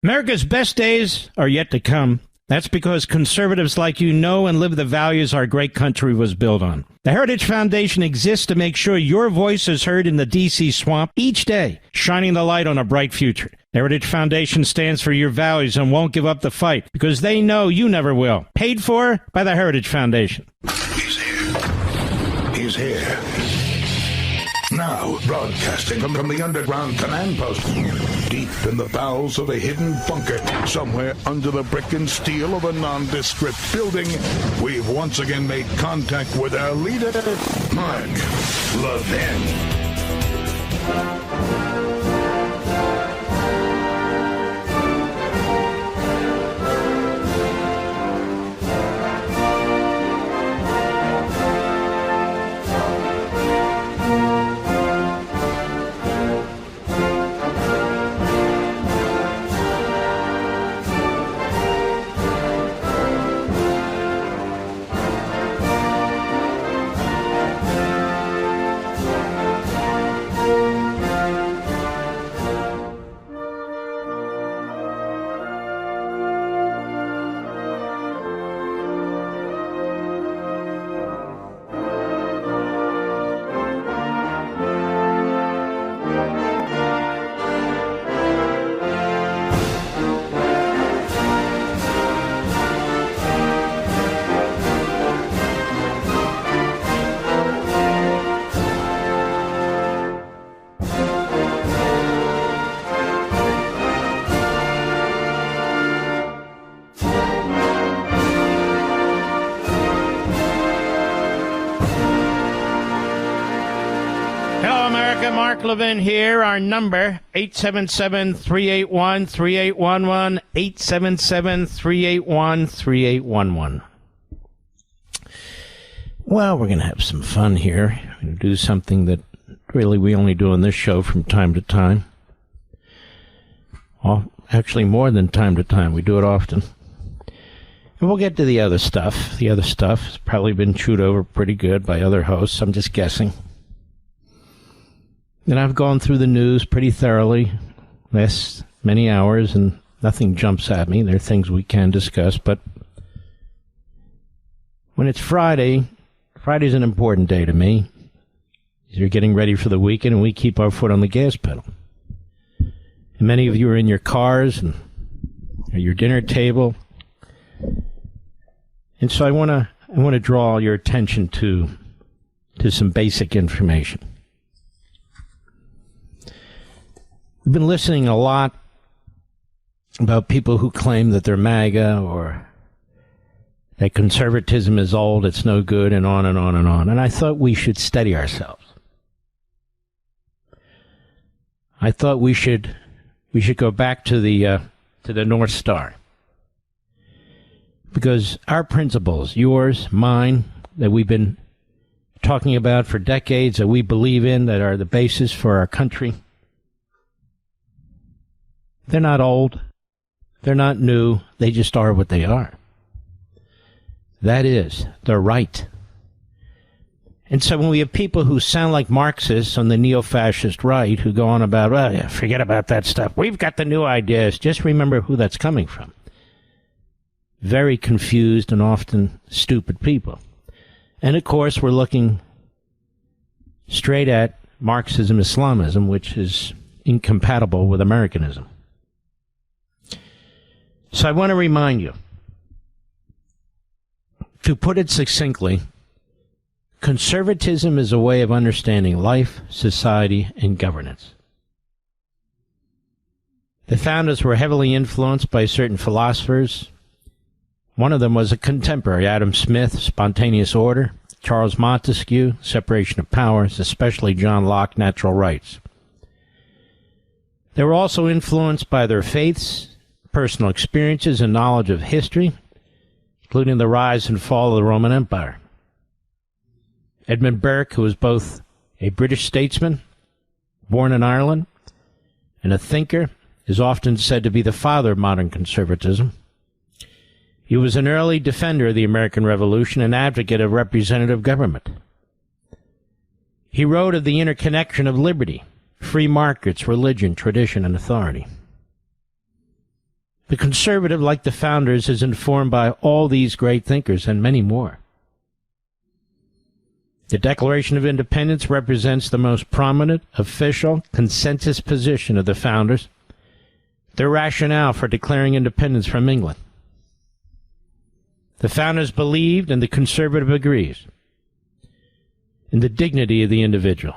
America's best days are yet to come. That's because conservatives like you know and live the values our great country was built on. The Heritage Foundation exists to make sure your voice is heard in the D.C. swamp each day, shining the light on a bright future. The Heritage Foundation stands for your values and won't give up the fight because they know you never will. Paid for by the Heritage Foundation. He's here. He's here. Now, broadcasting from the underground command post, deep in the bowels of a hidden bunker, somewhere under the brick and steel of a nondescript building, we've once again made contact with our leader, Mark Levin. Levin here. Our number, 877-381-3811, 877-381-3811. Well, we're going to have some fun here. We're going to do something that really we only do on this show from time to time. Well, actually more than time to time. We do it often. And we'll get to the other stuff. The other stuff has probably been chewed over pretty good by other hosts. I'm just guessing. And I've gone through the news pretty thoroughly last many hours, and nothing jumps at me. There are things we can discuss, but when it's Friday, Friday's an important day to me. You're getting ready for the weekend, and we keep our foot on the gas pedal. And many of you are in your cars and at your dinner table. And so I want to draw your attention to some basic information. We've been listening a lot about people who claim that they're MAGA or that conservatism is old, it's no good, and on and on and on. And I thought we should steady ourselves. I thought we should go back to the North Star. Because our principles, yours, mine, that we've been talking about for decades, that we believe in, that are the basis for our country, they're not old. They're not new. They just are what they are. That is, they're right. And so when we have people who sound like Marxists on the neo-fascist right who go on about, well, yeah, forget about that stuff. We've got the new ideas. Just remember who that's coming from. Very confused and often stupid people. And, of course, we're looking straight at Marxism-Islamism, which is incompatible with Americanism. So I want to remind you, to put it succinctly, conservatism is a way of understanding life, society, and governance. The founders were heavily influenced by certain philosophers. One of them was a contemporary, Adam Smith, spontaneous order, Charles Montesquieu, separation of powers, especially John Locke, natural rights. They were also influenced by their faiths, personal experiences, and knowledge of history, including the rise and fall of the Roman Empire. Edmund Burke, who was both a British statesman, born in Ireland, and a thinker, is often said to be the father of modern conservatism. He was an early defender of the American Revolution and advocate of representative government. He wrote of the interconnection of liberty, free markets, religion, tradition, and authority. The conservative, like the founders, is informed by all these great thinkers and many more. The Declaration of Independence represents the most prominent official consensus position of the founders, their rationale for declaring independence from England. The founders believed, and the conservative agrees, in the dignity of the individual,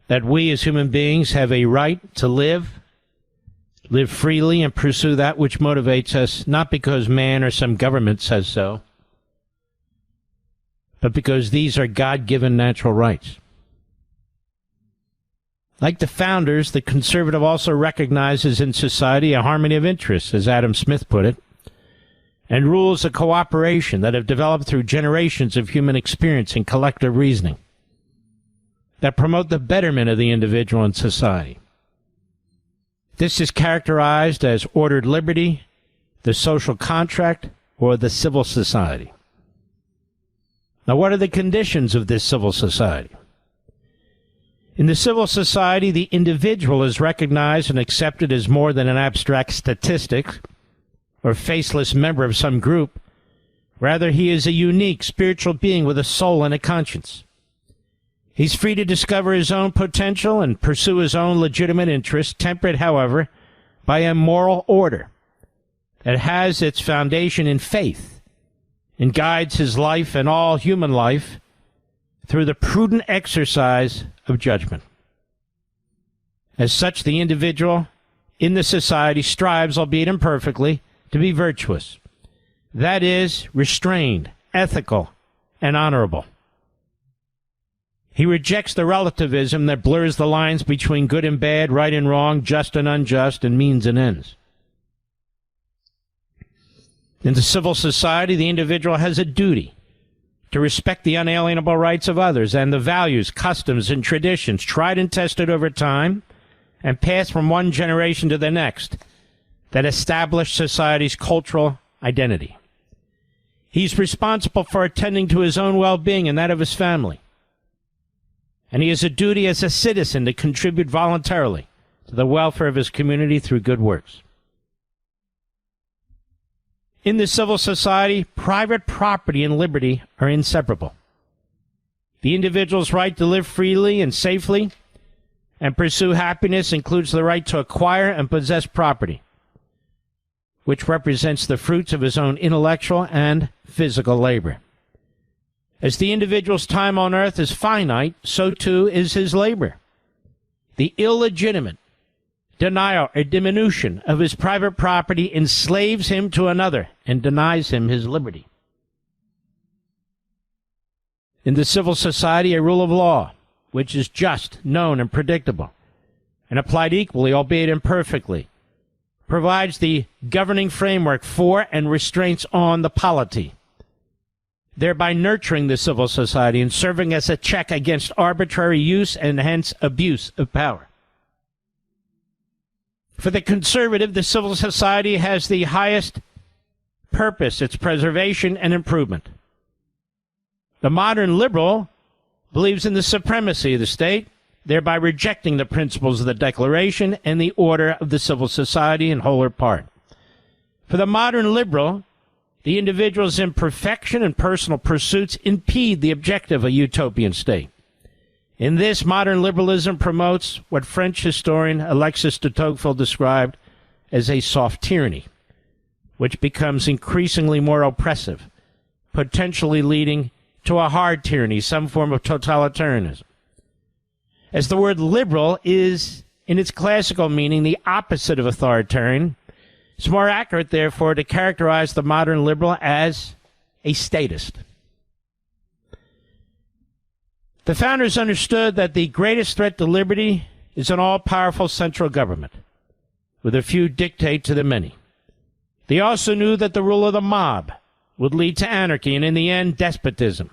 that we as human beings have a right to live freely, and pursue that which motivates us, not because man or some government says so, but because these are God-given natural rights. Like the founders, the conservative also recognizes in society a harmony of interests, as Adam Smith put it, and rules of cooperation that have developed through generations of human experience and collective reasoning that promote the betterment of the individual and society. This is characterized as ordered liberty, the social contract, or the civil society. Now, what are the conditions of this civil society? In the civil society, the individual is recognized and accepted as more than an abstract statistic or faceless member of some group. Rather, he is a unique spiritual being with a soul and a conscience. He's free to discover his own potential and pursue his own legitimate interests, tempered, however, by a moral order that has its foundation in faith and guides his life and all human life through the prudent exercise of judgment. As such, the individual in the society strives, albeit imperfectly, to be virtuous. That is, restrained, ethical, and honorable. He rejects the relativism that blurs the lines between good and bad, right and wrong, just and unjust, and means and ends. In the civil society, the individual has a duty to respect the unalienable rights of others and the values, customs, and traditions tried and tested over time and passed from one generation to the next that establish society's cultural identity. He's responsible for attending to his own well-being and that of his family. And he has a duty as a citizen to contribute voluntarily to the welfare of his community through good works. In the civil society, private property and liberty are inseparable. The individual's right to live freely and safely and pursue happiness includes the right to acquire and possess property, which represents the fruits of his own intellectual and physical labor. As the individual's time on earth is finite, so too is his labor. The illegitimate denial or diminution of his private property enslaves him to another and denies him his liberty. In the civil society, a rule of law, which is just, known, and predictable, and applied equally, albeit imperfectly, provides the governing framework for and restraints on the polity, thereby nurturing the civil society and serving as a check against arbitrary use and hence abuse of power. For the conservative, the civil society has the highest purpose, its preservation and improvement. The modern liberal believes in the supremacy of the state, thereby rejecting the principles of the Declaration and the order of the civil society in whole or part. For the modern liberal, the individual's imperfection and personal pursuits impede the objective of a utopian state. In this, modern liberalism promotes what French historian Alexis de Tocqueville described as a soft tyranny, which becomes increasingly more oppressive, potentially leading to a hard tyranny, some form of totalitarianism. As the word liberal is, in its classical meaning, the opposite of authoritarian, it's more accurate, therefore, to characterize the modern liberal as a statist. The founders understood that the greatest threat to liberty is an all-powerful central government, with a few dictate to the many. They also knew that the rule of the mob would lead to anarchy and, in the end, despotism.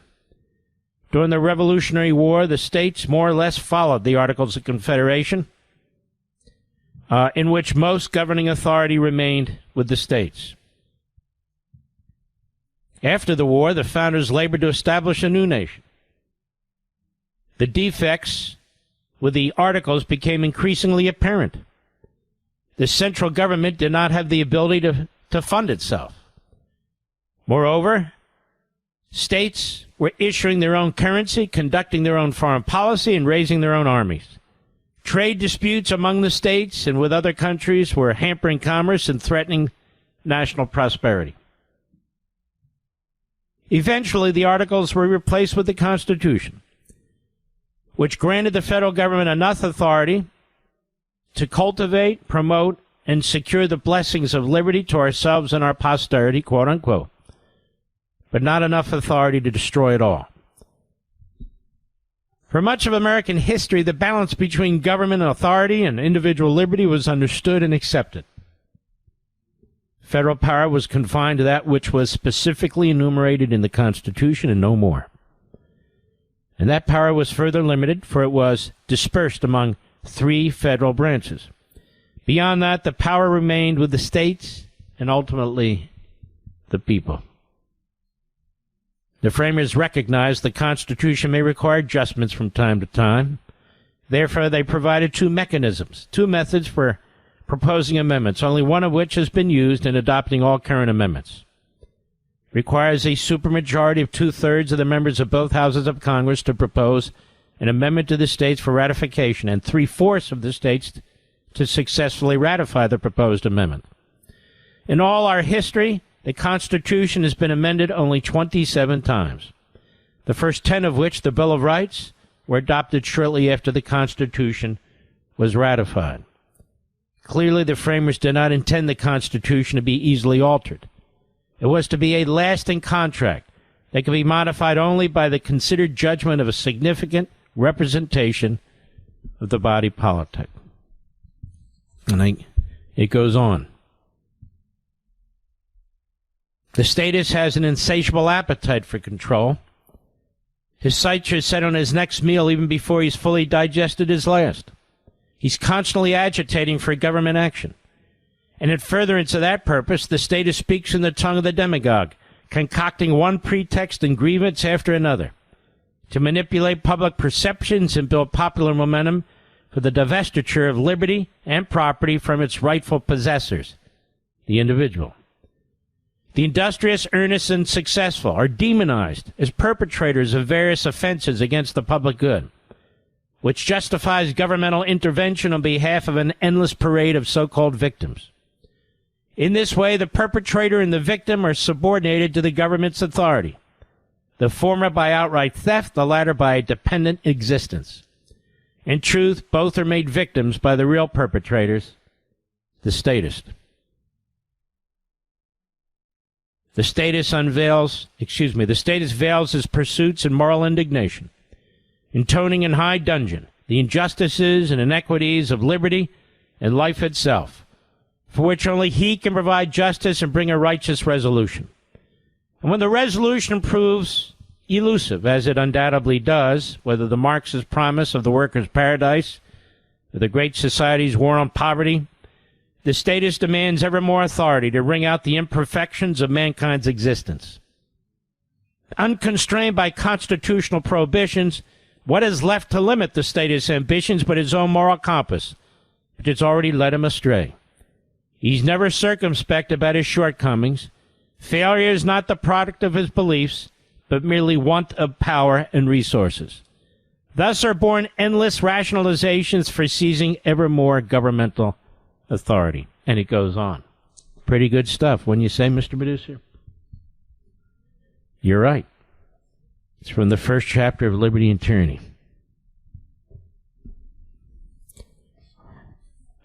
During the Revolutionary War, the states more or less followed the Articles of Confederation, in which most governing authority remained with the states. After the war, the founders labored to establish a new nation. The defects with the Articles became increasingly apparent. The central government did not have the ability to to fund itself. Moreover, states were issuing their own currency, conducting their own foreign policy, and raising their own armies. Trade disputes among the states and with other countries were hampering commerce and threatening national prosperity. Eventually, the Articles were replaced with the Constitution, which granted the federal government enough authority to cultivate, promote, and secure the blessings of liberty to ourselves and our posterity, quote unquote, but not enough authority to destroy it all. For much of American history, the balance between government authority and individual liberty was understood and accepted. Federal power was confined to that which was specifically enumerated in the Constitution and no more. And that power was further limited, for it was dispersed among 3 federal branches. Beyond that, the power remained with the states and ultimately the people. The framers recognized the Constitution may require adjustments from time to time. Therefore, they provided 2 mechanisms, 2 methods for proposing amendments, only one of which has been used in adopting all current amendments. Requires a supermajority of 2/3 of the members of both houses of Congress to propose an amendment to the states for ratification, and 3/4 of the states to successfully ratify the proposed amendment. In all our history, the Constitution has been amended only 27 times, the first 10 of which, the Bill of Rights, were adopted shortly after the Constitution was ratified. Clearly, the framers did not intend the Constitution to be easily altered. It was to be a lasting contract that could be modified only by the considered judgment of a significant representation of the body politic. And it goes on. The statist has an insatiable appetite for control. His sights are set on his next meal even before he's fully digested his last. He's constantly agitating for government action. And in furtherance of that purpose, the statist speaks in the tongue of the demagogue, concocting one pretext and grievance after another to manipulate public perceptions and build popular momentum for the divestiture of liberty and property from its rightful possessors, the individual. The industrious, earnest, and successful are demonized as perpetrators of various offenses against the public good, which justifies governmental intervention on behalf of an endless parade of so-called victims. In this way, the perpetrator and the victim are subordinated to the government's authority, the former by outright theft, the latter by a dependent existence. In truth, both are made victims by the real perpetrators, the statist. The statist veils his pursuits in moral indignation, intoning in high dudgeon the injustices and inequities of liberty and life itself, for which only he can provide justice and bring a righteous resolution. And when the resolution proves elusive, as it undoubtedly does, whether the Marxist promise of the workers' paradise or the great society's war on poverty, the statist demands ever more authority to wring out the imperfections of mankind's existence. Unconstrained by constitutional prohibitions, what is left to limit the statist's ambitions but his own moral compass, which has already led him astray? He's never circumspect about his shortcomings. Failure is not the product of his beliefs, but merely want of power and resources. Thus are born endless rationalizations for seizing ever more governmental authority. And it goes on. Pretty good stuff, wouldn't you say, Mr. Producer? You're right. It's from the first chapter of Liberty and Tyranny.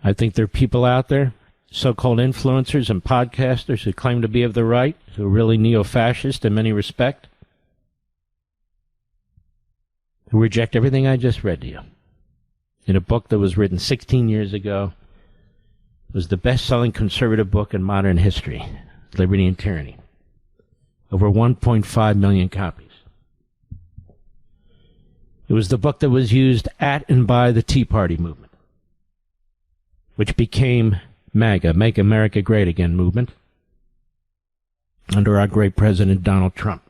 I think there are people out there, so-called influencers and podcasters, who claim to be of the right, who are really neo-fascist in many respects, who reject everything I just read to you in a book that was written 16 years ago. It was the best-selling conservative book in modern history, Liberty and Tyranny. Over 1.5 million copies. It was the book that was used at and by the Tea Party movement, which became MAGA, Make America Great Again movement, under our great President Donald Trump.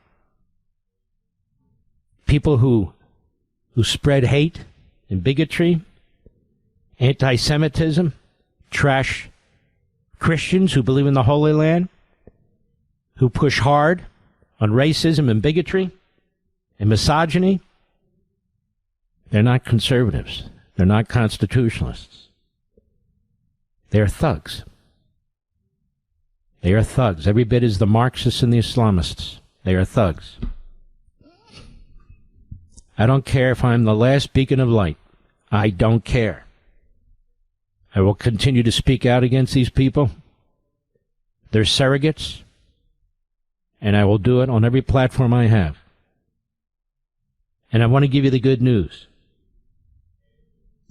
People who spread hate and bigotry, anti-Semitism, trash Christians who believe in the Holy Land, who push hard on racism and bigotry and misogyny, they're not conservatives. They're not constitutionalists. They're thugs. They are thugs, every bit as the Marxists and the Islamists. They are thugs. I don't care if I'm the last beacon of light. I don't care. I will continue to speak out against these people. They're surrogates. And I will do it on every platform I have. And I want to give you the good news.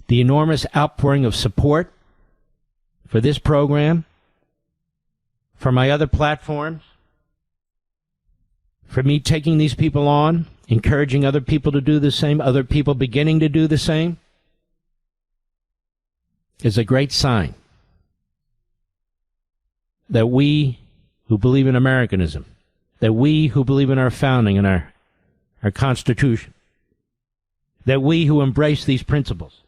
The enormous outpouring of support for this program, for my other platforms, for me taking these people on, encouraging other people to do the same, other people beginning to do the same, is a great sign that we who believe in Americanism, that we who believe in our founding and our Constitution, that we who embrace these principles,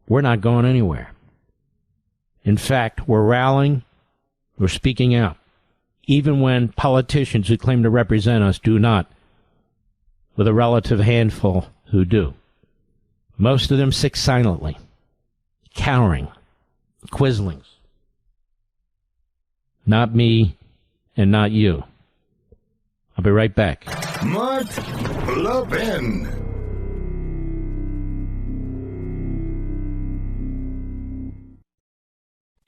we're not going anywhere. In fact, we're rallying, we're speaking out, even when politicians who claim to represent us do not, with a relative handful who do. Most of them sit silently, cowering, quislings. Not me and not you. I'll be right back. Mark Levin.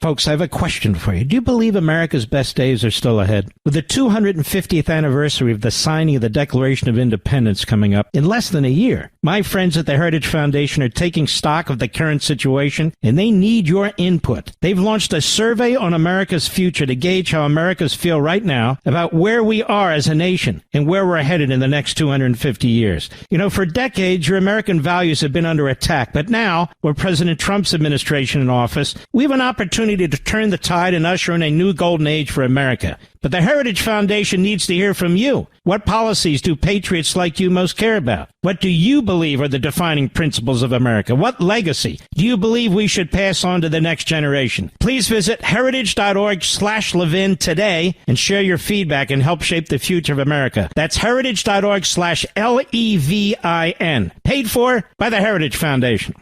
Folks, I have a question for you. Do you believe America's best days are still ahead? With the 250th anniversary of the signing of the Declaration of Independence coming up in less than a year, my friends at the Heritage Foundation are taking stock of the current situation, and they need your input. They've launched a survey on America's future to gauge how Americans feel right now about where we are as a nation and where we're headed in the next 250 years. You know, for decades, your American values have been under attack, but now, with President Trump's administration in office, we have an opportunity to turn the tide and usher in a new golden age for America. But the Heritage Foundation needs to hear from you. What policies do patriots like you most care about? What do you believe are the defining principles of America? What legacy do you believe we should pass on to the next generation? Please visit heritage.org/Levin today and share your feedback and help shape the future of America. That's heritage.org/LEVIN. Paid for by the Heritage Foundation.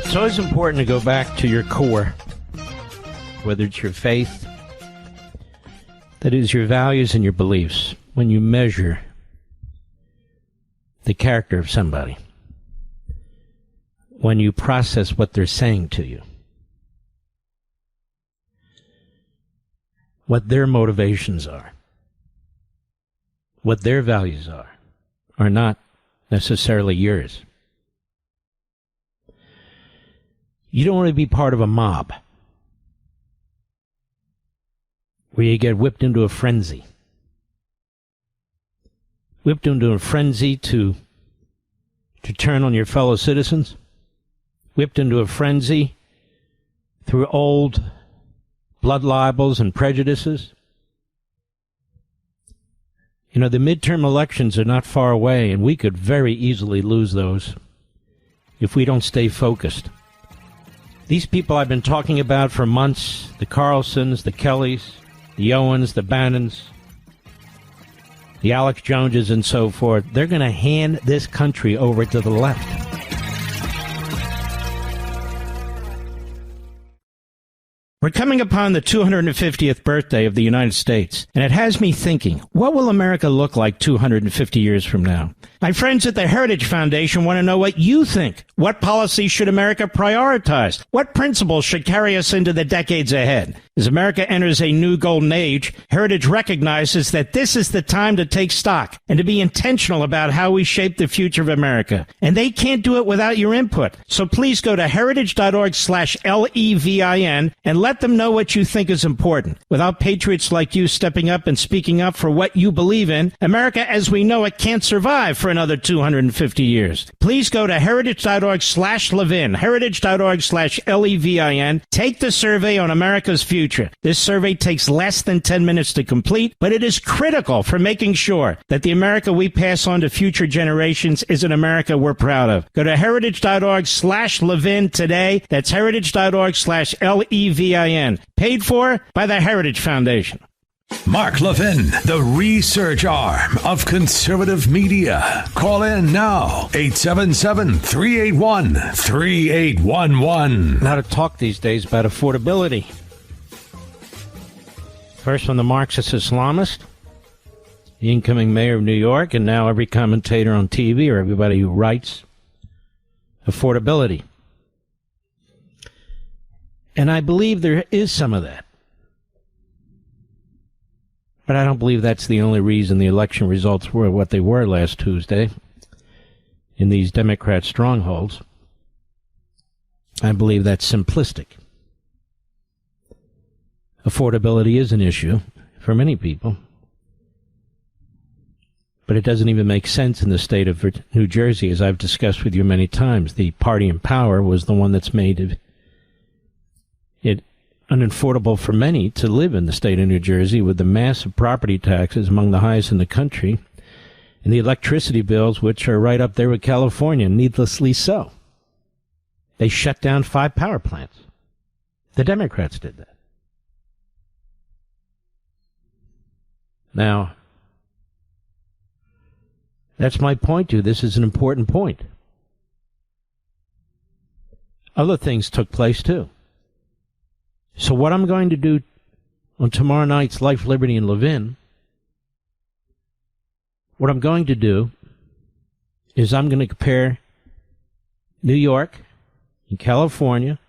It's always important to go back to your core, whether it's your faith, that is your values and your beliefs, when you measure the character of somebody, when you process what they're saying to you, what their motivations are, what their values are not necessarily yours. You don't want to be part of a mob where you get whipped into a frenzy. Whipped into a frenzy to turn on your fellow citizens. Whipped into a frenzy through old blood libels and prejudices. You know, the midterm elections are not far away, and we could very easily lose those if we don't stay focused. These people I've been talking about for months, the Carlsons, the Kellys, the Owens, the Bannons, the Alex Joneses, and so forth, they're going to hand this country over to the left. We're coming upon the 250th birthday of the United States, and it has me thinking, what will America look like 250 years from now? My friends at the Heritage Foundation want to know what you think. What policies should America prioritize? What principles should carry us into the decades ahead? As America enters a new golden age, Heritage recognizes that this is the time to take stock and to be intentional about how we shape the future of America. And they can't do it without your input. So please go to heritage.org/LEVIN and let them know what you think is important. Without patriots like you stepping up and speaking up for what you believe in, America as we know it can't survive for another 250 years. Please go to heritage.org/Levin, heritage.org/LEVIN. Take the survey on America's future future. This survey takes less than 10 minutes to complete, but it is critical for making sure that the America we pass on to future generations is an America we're proud of. Go to heritage.org/Levin today. That's heritage.org/Levin. Paid for by the Heritage Foundation. Mark Levin, the research arm of conservative media. Call in now, 877-381-3811. How to talk these days about affordability. First from the Marxist Islamist, the incoming mayor of New York, and now every commentator on TV or everybody who writes affordability. And I believe there is some of that. But I don't believe that's the only reason the election results were what they were last Tuesday in these Democrat strongholds. I believe that's simplistic. Affordability is an issue for many people, but it doesn't even make sense in the state of New Jersey, as I've discussed with you many times. The party in power was the one that's made it unaffordable for many to live in the state of New Jersey, with the massive property taxes among the highest in the country and the electricity bills, which are right up there with California, needlessly so. They shut down 5 power plants. The Democrats did that. Now, that's my point to you. This is an important point. Other things took place, too. So what I'm going to do on tomorrow night's Life, Liberty, and Levin, what I'm going to do is I'm going to compare New York and California,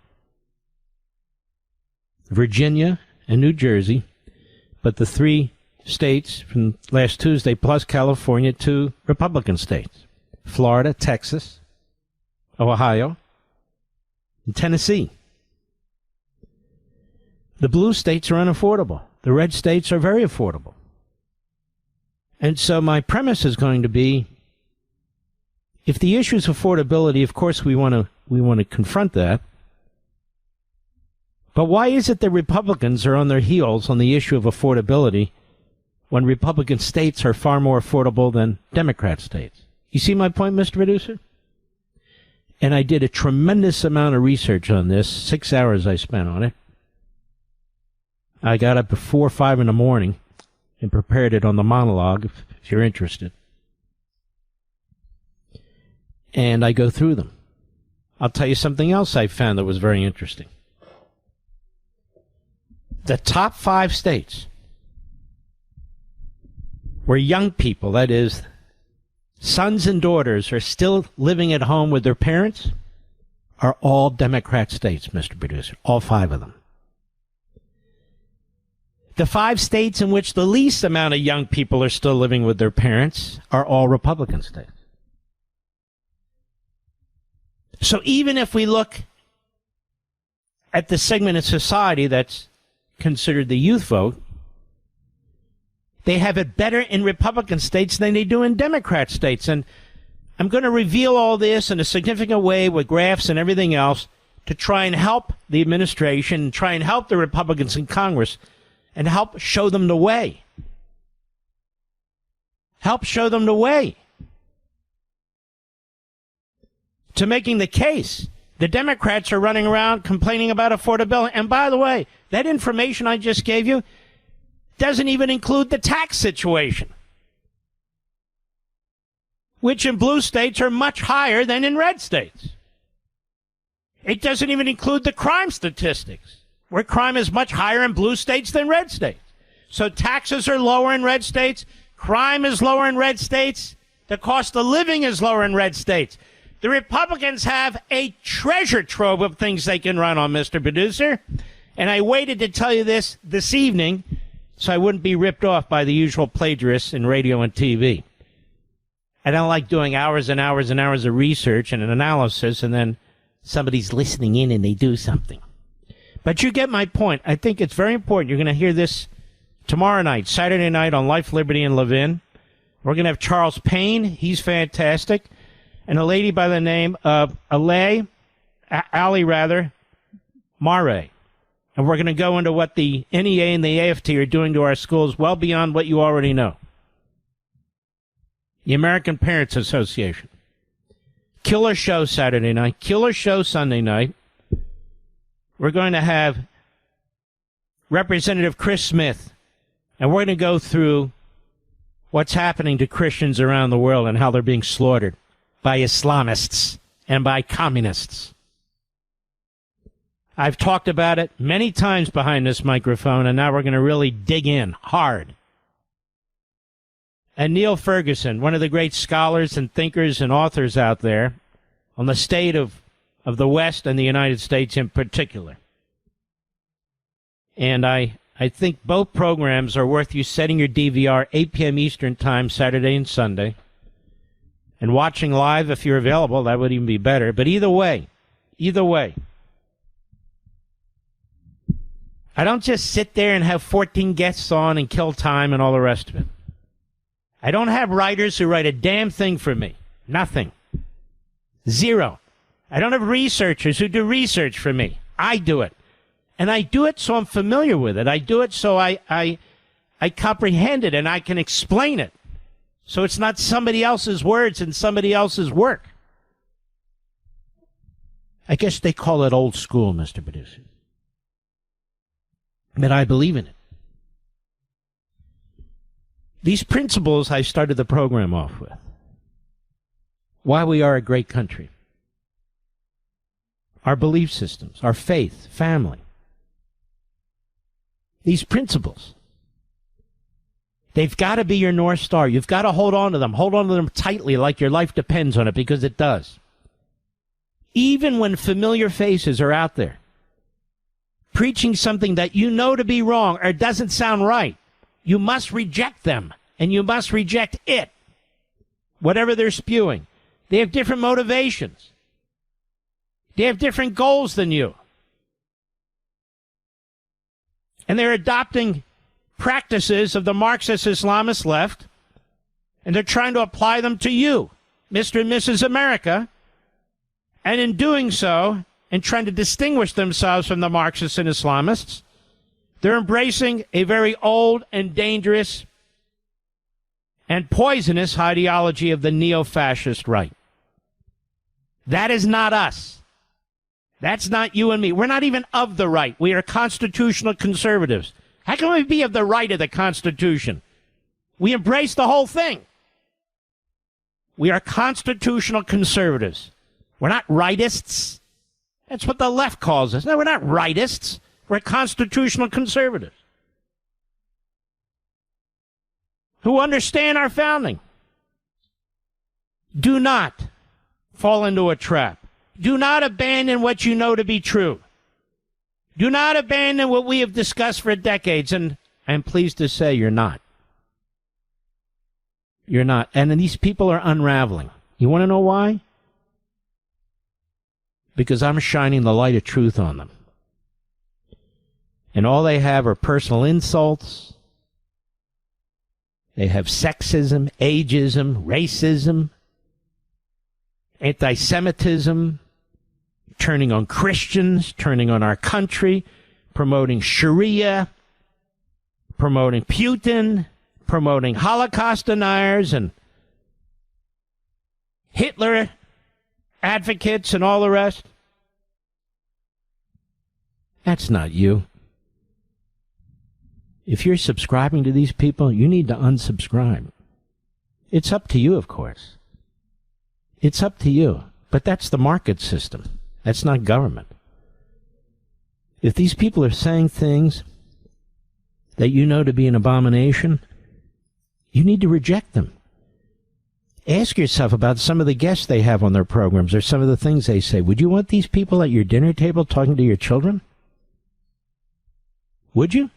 Virginia, and New Jersey, but the 3 states from last Tuesday plus California to Republican states: Florida, Texas, Ohio, and Tennessee. The blue states are unaffordable. The red states are very affordable. And so my premise is going to be, if the issue is affordability, of course we want to confront that. But why is it that Republicans are on their heels on the issue of affordability when Republican states are far more affordable than Democrat states? You see my point, Mr. Producer? And I did a tremendous amount of research on this. 6 hours I spent on it. I got up at 4 or 5 in the morning and prepared it on the monologue, if you're interested. And I go through them. I'll tell you something else I found that was very interesting. The top 5 states where young people, that is, sons and daughters, are still living at home with their parents are all Democrat states, Mr. Producer. All 5 of them. The 5 states in which the least amount of young people are still living with their parents are all Republican states. So even if we look at the segment of society that's considered the youth vote, they have it better in Republican states than they do in Democrat states. And I'm going to reveal all this in a significant way with graphs and everything else to try and help the administration and try and help the Republicans in Congress and help show them the way. Help show them the way to making the case. The Democrats are running around complaining about affordability. And by the way, that information I just gave you doesn't even include the tax situation, which in blue states are much higher than in red states. It doesn't even include the crime statistics, where crime is much higher in blue states than red states. So taxes are lower in red states, crime is lower in red states, the cost of living is lower in red states. The Republicans have a treasure trove of things they can run on, Mr. Producer. And I waited to tell you this evening so I wouldn't be ripped off by the usual plagiarists in radio and TV. I don't like doing hours and hours and hours of research and an analysis and then somebody's listening in and they do something. But you get my point. I think it's very important. You're going to hear this tomorrow night, Saturday night on Life, Liberty, and Levin. We're going to have Charles Payne. He's fantastic. And a lady by the name of Ali Mare. And we're going to go into what the NEA and the AFT are doing to our schools well beyond what you already know. The American Parents Association. Killer show Saturday night. Killer show Sunday night. We're going to have Representative Chris Smith. And we're going to go through what's happening to Christians around the world and how they're being slaughtered by Islamists and by communists. I've talked about it many times behind this microphone, and now we're going to really dig in hard. And Neil Ferguson, one of the great scholars and thinkers and authors out there on the state of the West and the United States in particular. And I think both programs are worth you setting your DVR 8 p.m. Eastern Time, Saturday and Sunday, and watching live if you're available. That would even be better. But either way, I don't just sit there and have 14 guests on and kill time and all the rest of it. I don't have writers who write a damn thing for me. Nothing. Zero. I don't have researchers who do research for me. I do it. And I do it so I'm familiar with it. I do it so I comprehend it and I can explain it. So it's not somebody else's words and somebody else's work. I guess they call it old school, Mr. Producer. But I believe in it. These principles I started the program off with. Why we are a great country. Our belief systems, our faith, family. These principles. They've got to be your North Star. You've got to hold on to them. Hold on to them tightly like your life depends on it, because it does. Even when familiar faces are out there preaching something that you know to be wrong or doesn't sound right, you must reject them, and you must reject it, whatever they're spewing. They have different motivations. They have different goals than you. And they're adopting practices of the Marxist Islamist left, and they're trying to apply them to you, Mr. and Mrs. America. And in doing so, and trying to distinguish themselves from the Marxists and Islamists, they're embracing a very old and dangerous and poisonous ideology of the neo-fascist right. That is not us. That's not you and me. We're not even of the right. We are constitutional conservatives. How can we be of the right of the Constitution? We embrace the whole thing. We are constitutional conservatives. We're not rightists. That's what the left calls us. No, we're not rightists. We're constitutional conservatives who understand our founding. Do not fall into a trap. Do not abandon what you know to be true. Do not abandon what we have discussed for decades, and I'm pleased to say you're not. You're not. And these people are unraveling. You want to know why? Because I'm shining the light of truth on them. And all they have are personal insults. They have sexism, ageism, racism, anti-Semitism, turning on Christians, turning on our country, promoting Sharia, promoting Putin, promoting Holocaust deniers and Hitler advocates and all the rest. That's not you. If you're subscribing to these people, you need to unsubscribe. It's up to you, of course. It's up to you. But that's the market system. That's not government. If these people are saying things that you know to be an abomination, you need to reject them. Ask yourself about some of the guests they have on their programs or some of the things they say. Would you want these people at your dinner table talking to your children? Would you?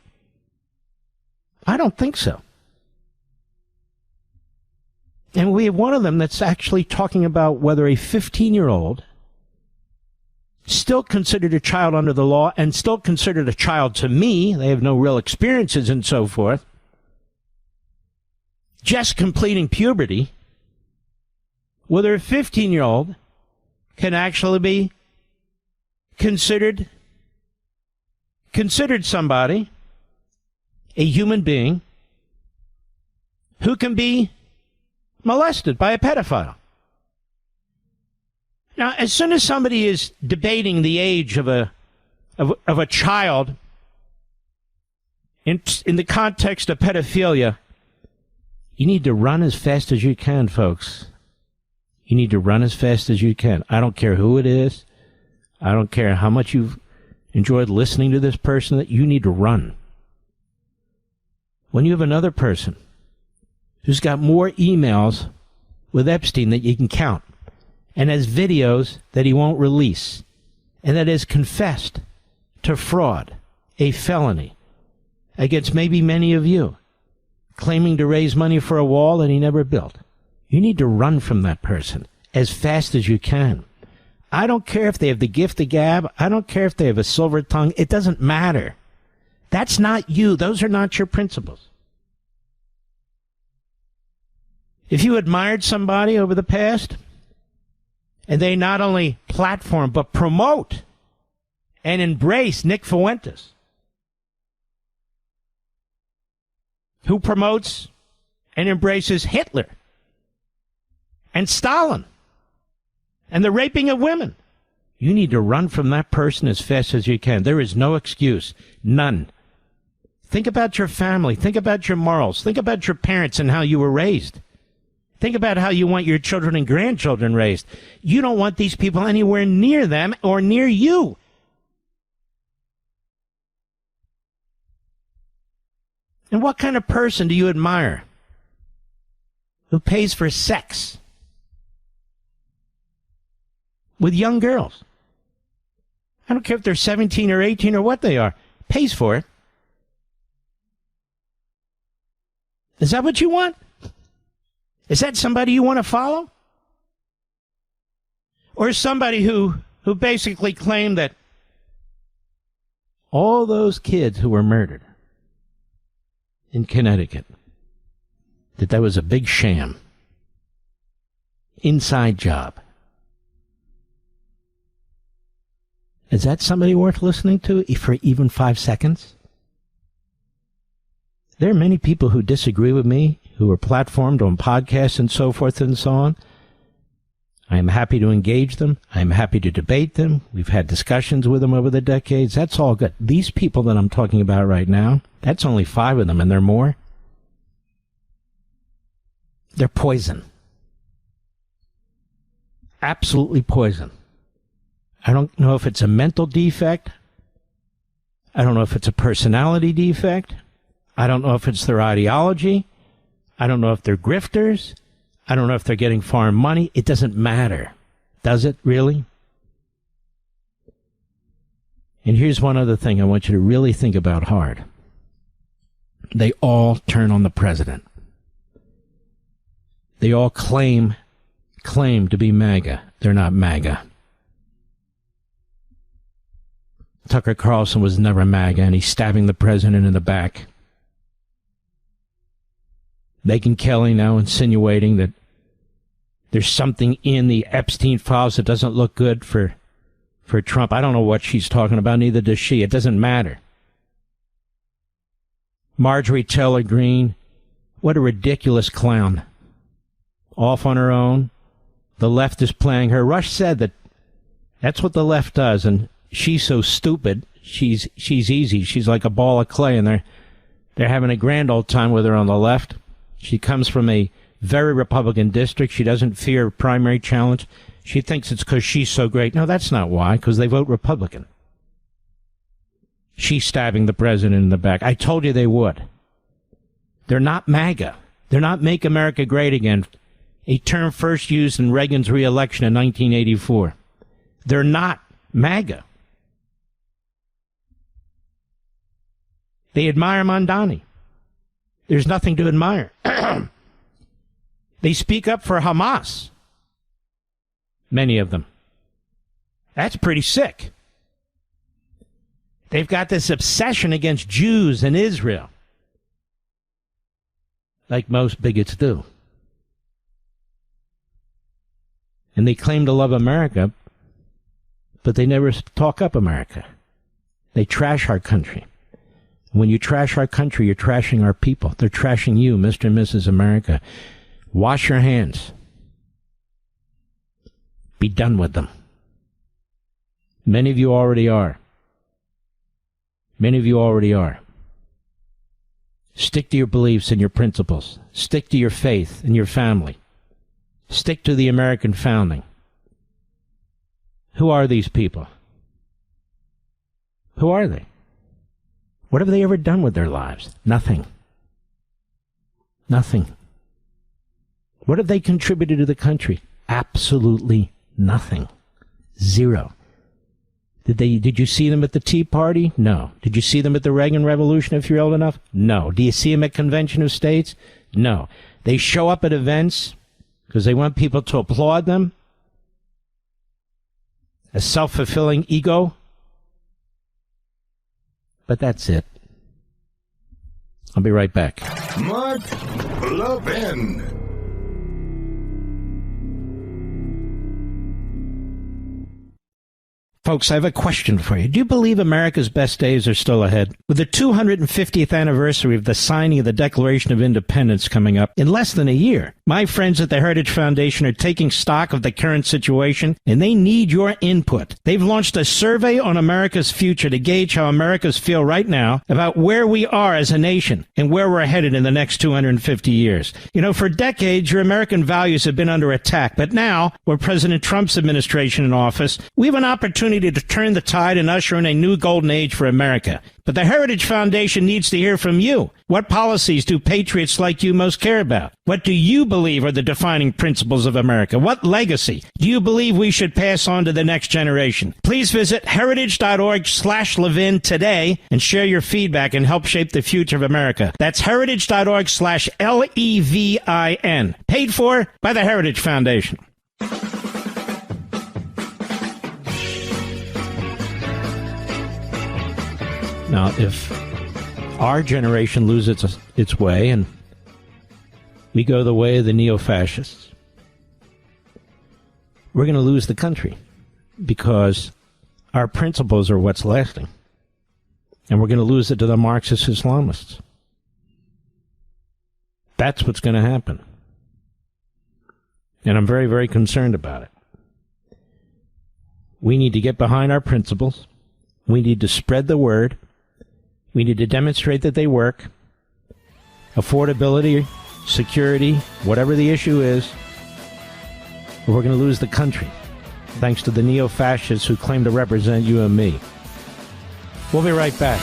I don't think so. And we have one of them that's actually talking about whether a 15-year-old, still considered a child under the law and still considered a child to me, they have no real experiences and so forth, just completing puberty, whether a 15-year-old can actually be considered considered somebody a human being who can be molested by a pedophile. Now, as soon as somebody is debating the age of a child in the context of pedophilia, you need to run as fast as you can, folks. You need to run as fast as you can. I don't care who it is. I don't care how much you've enjoyed listening to this person, that you need to run. When you have another person who's got more emails with Epstein that you can count, and has videos that he won't release, and that has confessed to fraud, a felony, against maybe many of you, claiming to raise money for a wall that he never built. You need to run from that person as fast as you can. I don't care if they have the gift of gab. I don't care if they have a silver tongue. It doesn't matter. That's not you. Those are not your principles. If you admired somebody over the past, and they not only platform but promote and embrace Nick Fuentes, who promotes and embraces Hitler and Stalin and the raping of women, you need to run from that person as fast as you can. There is no excuse. None. Think about your family. Think about your morals. Think about your parents and how you were raised. Think about how you want your children and grandchildren raised. You don't want these people anywhere near them or near you. And what kind of person do you admire who pays for sex with young girls? I don't care if they're 17 or 18 or what they are. Pays for it. Is that what you want? Is that somebody you want to follow? Or somebody who basically claimed that all those kids who were murdered in Connecticut, that was a big sham, inside job? Is that somebody worth listening to for even 5 seconds? There are many people who disagree with me, who are platformed on podcasts and so forth and so on. I am happy to engage them. I am happy to debate them. We've had discussions with them over the decades. That's all good. These people that I'm talking about right now, that's only 5 of them, and there are more. They're poison. Absolutely poison. I don't know if it's a mental defect. I don't know if it's a personality defect. I don't know if it's their ideology. I don't know if they're grifters. I don't know if they're getting foreign money. It doesn't matter. Does it really? And here's one other thing I want you to really think about hard. They all turn on the president. They all claim to be MAGA. They're not MAGA. Tucker Carlson was never MAGA, and he's stabbing the president in the back. Megyn Kelly now insinuating that there's something in the Epstein files that doesn't look good for Trump. I don't know what she's talking about, neither does she. It doesn't matter. Marjorie Taylor Greene, what a ridiculous clown. Off on her own. The left is playing her. Rush said that that's what the left does, and she's so stupid. She's easy. She's like a ball of clay, and they're having a grand old time with her on the left. She comes from a very Republican district. She doesn't fear a primary challenge. She thinks it's because she's so great. No, that's not why, because they vote Republican. She's stabbing the president in the back. I told you they would. They're not MAGA. They're not Make America Great Again, a term first used in Reagan's re-election in 1984. They're not MAGA. They admire Mondani. There's nothing to admire. They speak up for Hamas. Many of them. That's pretty sick. They've got this obsession against Jews and Israel, like most bigots do. And they claim to love America, but they never talk up America. They trash our country. When you trash our country, you're trashing our people. They're trashing you, Mr. and Mrs. America. Wash your hands. Be done with them. Many of you already are. Many of you already are. Stick to your beliefs and your principles. Stick to your faith and your family. Stick to the American founding. Who are these people? Who are they? What have they ever done with their lives? Nothing. Nothing. What have they contributed to the country? Absolutely nothing. Zero. Did you see them at the Tea Party? No. Did you see them at the Reagan Revolution if you're old enough? No. Do you see them at Convention of States? No. They show up at events because they want people to applaud them. A self-fulfilling ego. But that's it. I'll be right back. Mark Levin. Folks, I have a question for you. Do you believe America's best days are still ahead? With the 250th anniversary of the signing of the Declaration of Independence coming up in less than a year, my friends at the Heritage Foundation are taking stock of the current situation, and they need your input. They've launched a survey on America's future to gauge how Americans feel right now about where we are as a nation and where we're headed in the next 250 years. You know, for decades, your American values have been under attack, but now, with President Trump's administration in office, we have an opportunity to turn the tide and usher in a new golden age for America. But the Heritage Foundation needs to hear from you. What policies do patriots like you most care about? What do you believe are the defining principles of America? What legacy do you believe we should pass on to the next generation? Please visit heritage.org/Levin today and share your feedback and help shape the future of America. That's heritage.org/LEVIN. Paid for by the Heritage Foundation. Now, if our generation loses its way and we go the way of the neo-fascists, we're going to lose the country because our principles are what's lasting. And we're going to lose it to the Marxist Islamists. That's what's going to happen. And I'm very, very concerned about it. We need to get behind our principles. We need to spread the word. We need to demonstrate that they work. Affordability, security, whatever the issue is, or we're going to lose the country, thanks to the neo-fascists who claim to represent you and me. We'll be right back.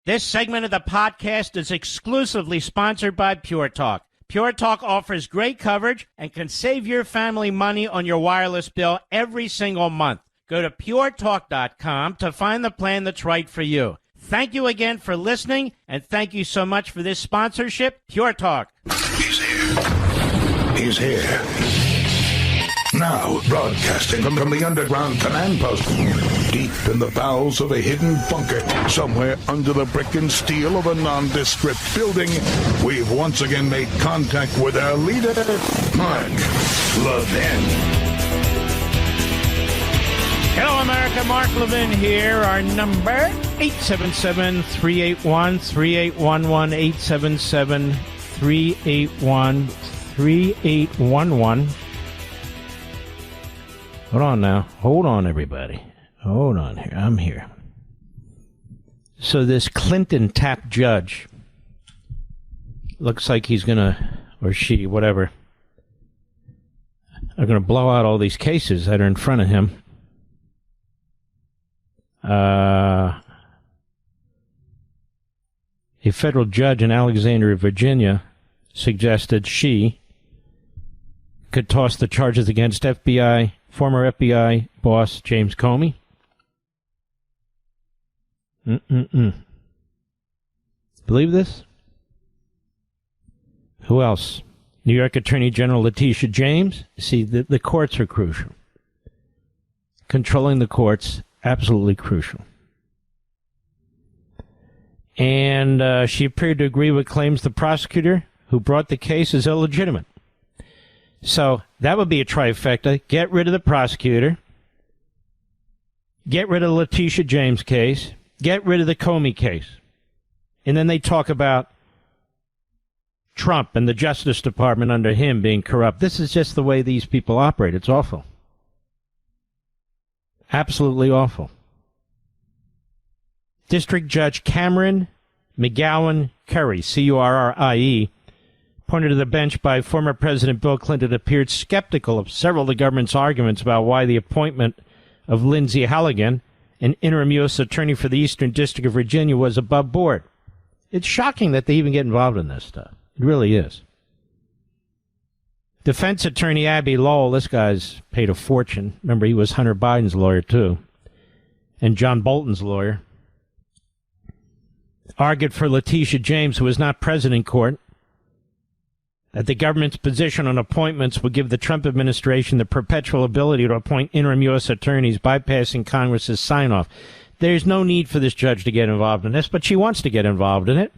This segment of the podcast is exclusively sponsored by Pure Talk. Pure Talk offers great coverage and can save your family money on your wireless bill every single month. Go to puretalk.com to find the plan that's right for you. Thank you again for listening, and thank you so much for this sponsorship, Pure Talk. He's here. He's here. Now, broadcasting from the underground command post, deep in the bowels of a hidden bunker, somewhere under the brick and steel of a nondescript building, we've once again made contact with our leader, Mark Levin. Hello, America. Mark Levin here. Our number, 877-3811-3811, 877-381-3811. Hold on now. Hold on, everybody. Hold on here. I'm here. So this Clinton tap judge looks like he's going to, or she, whatever, are going to blow out all these cases that are in front of him. A federal judge in Alexandria, Virginia, suggested she could toss the charges against former FBI boss James Comey. Believe this? Who else? New York Attorney General Letitia James. See, the courts are crucial. Controlling the courts, absolutely crucial. And she appeared to agree with claims the prosecutor who brought the case is illegitimate. So that would be a trifecta. Get rid of the prosecutor. get rid of the Letitia James case, get rid of the Comey case. And then they talk about Trump and the Justice Department under him being corrupt. This is just the way these people operate. It's awful. Absolutely awful. District Judge Cameron McGowan Curry, C-U-R-R-I-E, appointed to the bench by former President Bill Clinton, appeared skeptical of several of the government's arguments about why the appointment of Lindsey Halligan, an interim U.S. attorney for the Eastern District of Virginia, was above board. It's shocking that they even get involved in this stuff. It really is. Defense attorney Abby Lowell, this guy's paid a fortune. Remember, he was Hunter Biden's lawyer, too, and John Bolton's lawyer. Argued for Letitia James, who was not present in court, that the government's position on appointments would give the Trump administration the perpetual ability to appoint interim U.S. attorneys, bypassing Congress's sign-off. There's no need for this judge to get involved in this, but she wants to get involved in it.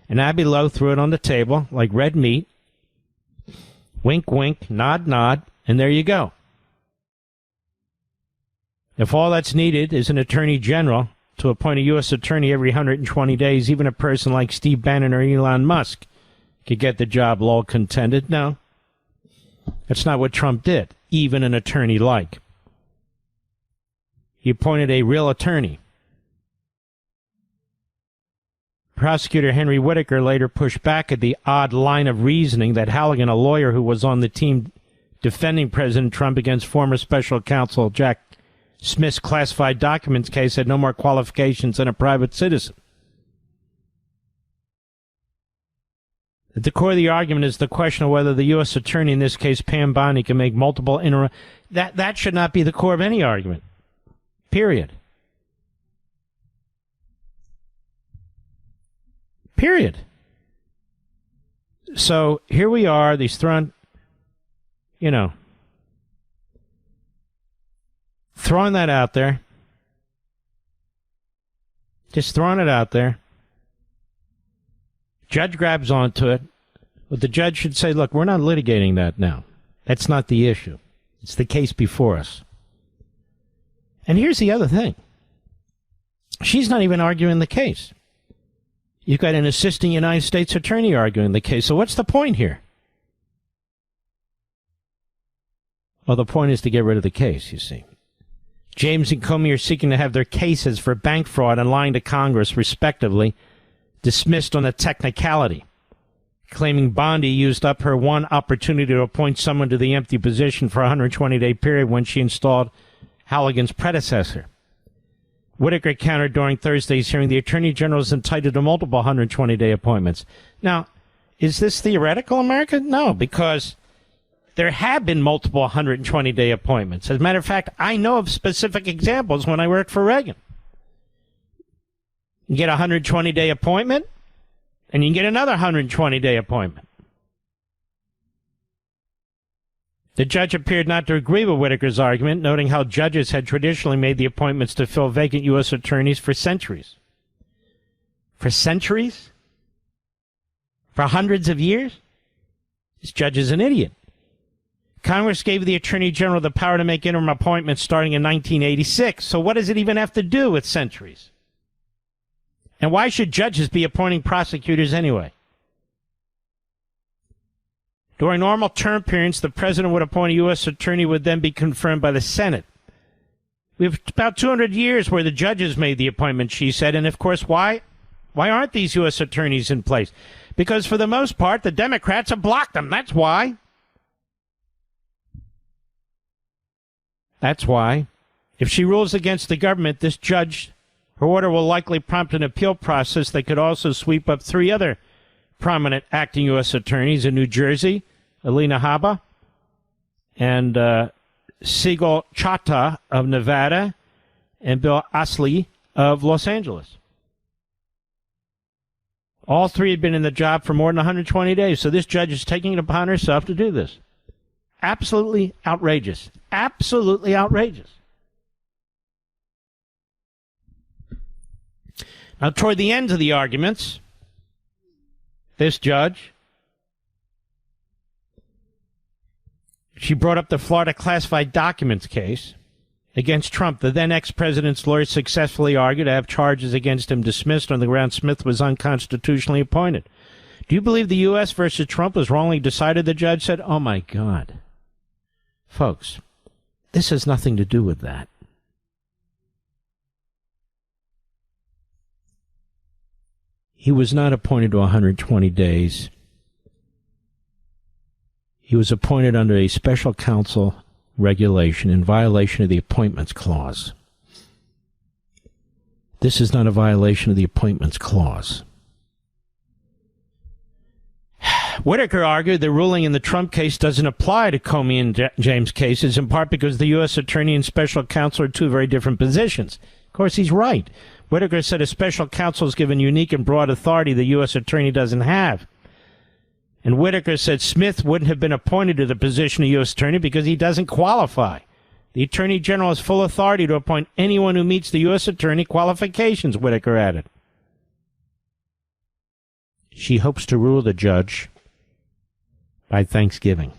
And Abby Lowe threw it on the table like red meat. Wink, wink, nod, nod, and there you go. If all that's needed is an attorney general to appoint a U.S. attorney every 120 days, even a person like Steve Bannon or Elon Musk could get the job, Lowell contended. No, that's not what Trump did, even an attorney like. He appointed a real attorney. Prosecutor Henry Whitaker later pushed back at the odd line of reasoning that Halligan, a lawyer who was on the team defending President Trump against former special counsel Jack Smith's classified documents case, had no more qualifications than a private citizen. At the core of the argument is the question of whether the U.S. attorney, in this case Pam Bondi, can make multiple interim. That should not be the core of any argument. Period. Period. So here we are, these throwing that out there. Just throwing it out there. Judge grabs onto it. But the judge should say, look, we're not litigating that now. That's not the issue. It's the case before us. And here's the other thing. She's not even arguing the case. You've got an assisting United States attorney arguing the case. So what's the point here? Well, the point is to get rid of the case, you see. James and Comey are seeking to have their cases for bank fraud and lying to Congress, respectively, dismissed on a technicality, claiming Bondi used up her one opportunity to appoint someone to the empty position for a 120-day period when she installed Halligan's predecessor. Whitaker countered during Thursday's hearing the Attorney General is entitled to multiple 120-day appointments. Now, is this theoretical, America? No, because there have been multiple 120-day appointments. As a matter of fact, I know of specific examples when I worked for Reagan. You get a 120-day appointment, and you can get another 120-day appointment. The judge appeared not to agree with Whitaker's argument, noting how judges had traditionally made the appointments to fill vacant U.S. attorneys for centuries. For centuries? For hundreds of years? This judge is an idiot. Congress gave the Attorney General the power to make interim appointments starting in 1986. So what does it even have to do with centuries? And why should judges be appointing prosecutors anyway? During normal term periods, the president would appoint a U.S. attorney, would then be confirmed by the Senate. We have about 200 years where the judges made the appointment, she said. And, of course, why aren't these U.S. attorneys in place? Because, for the most part, the Democrats have blocked them. That's why. That's why. If she rules against the government, this judge, her order will likely prompt an appeal process that could also sweep up three other prominent acting U.S. attorneys in New Jersey, Alina Habba, and Sigal Chattah of Nevada, and Bill Astley of Los Angeles. All three had been in the job for more than 120 days, so this judge is taking it upon herself to do this. Absolutely outrageous. Absolutely outrageous. Now, toward the end of the arguments, this judge, she brought up the Florida classified documents case against Trump. The then ex-president's lawyers successfully argued to have charges against him dismissed on the ground Smith was unconstitutionally appointed. Do you believe the U.S. versus Trump was wrongly decided? The judge said, oh, my God. Folks, this has nothing to do with that. He was not appointed to 120 days. He was appointed under a special counsel regulation in violation of the Appointments Clause. This is not a violation of the Appointments Clause. Whitaker argued the ruling in the Trump case doesn't apply to Comey and James cases, in part because the U.S. attorney and special counsel are two very different positions. Of course, he's right. Whitaker said a special counsel is given unique and broad authority the U.S. attorney doesn't have. And Whitaker said Smith wouldn't have been appointed to the position of U.S. attorney because he doesn't qualify. The attorney general has full authority to appoint anyone who meets the U.S. attorney qualifications, Whitaker added. She hopes to rule the judge by Thanksgiving.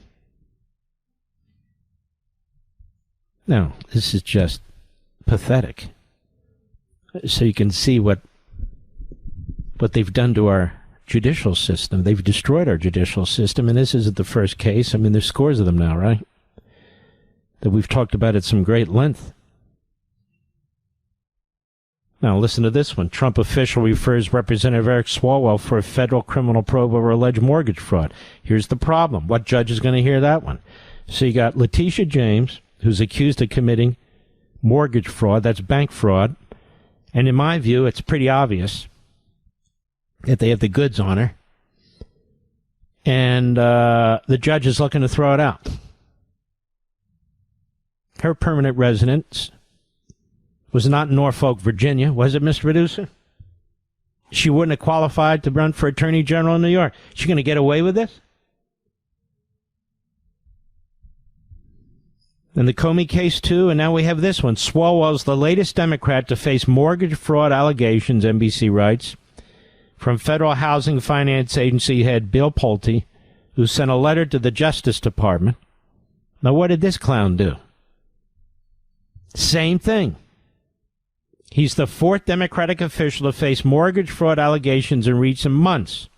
Now, this is just pathetic. So you can see what they've done to our judicial system. They've destroyed our judicial system, and this isn't the first case. I mean, there's scores of them now, right? That we've talked about at some great length. Now, listen to this one. Trump official refers Representative Eric Swalwell for a federal criminal probe over alleged mortgage fraud. Here's the problem. What judge is going to hear that one? So you got Letitia James, who's accused of committing mortgage fraud. That's bank fraud. And in my view, it's pretty obvious that they have the goods on her. And the judge is looking to throw it out. Her permanent residence was not in Norfolk, Virginia, was it, Mr. Producer? She wouldn't have qualified to run for Attorney General in New York. She going to get away with this? And the Comey case, too, and now we have this one. Swalwell's the latest Democrat to face mortgage fraud allegations, NBC writes, from Federal Housing Finance Agency head Bill Pulte, who sent a letter to the Justice Department. Now, what did this clown do? Same thing. He's the fourth Democratic official to face mortgage fraud allegations in recent months.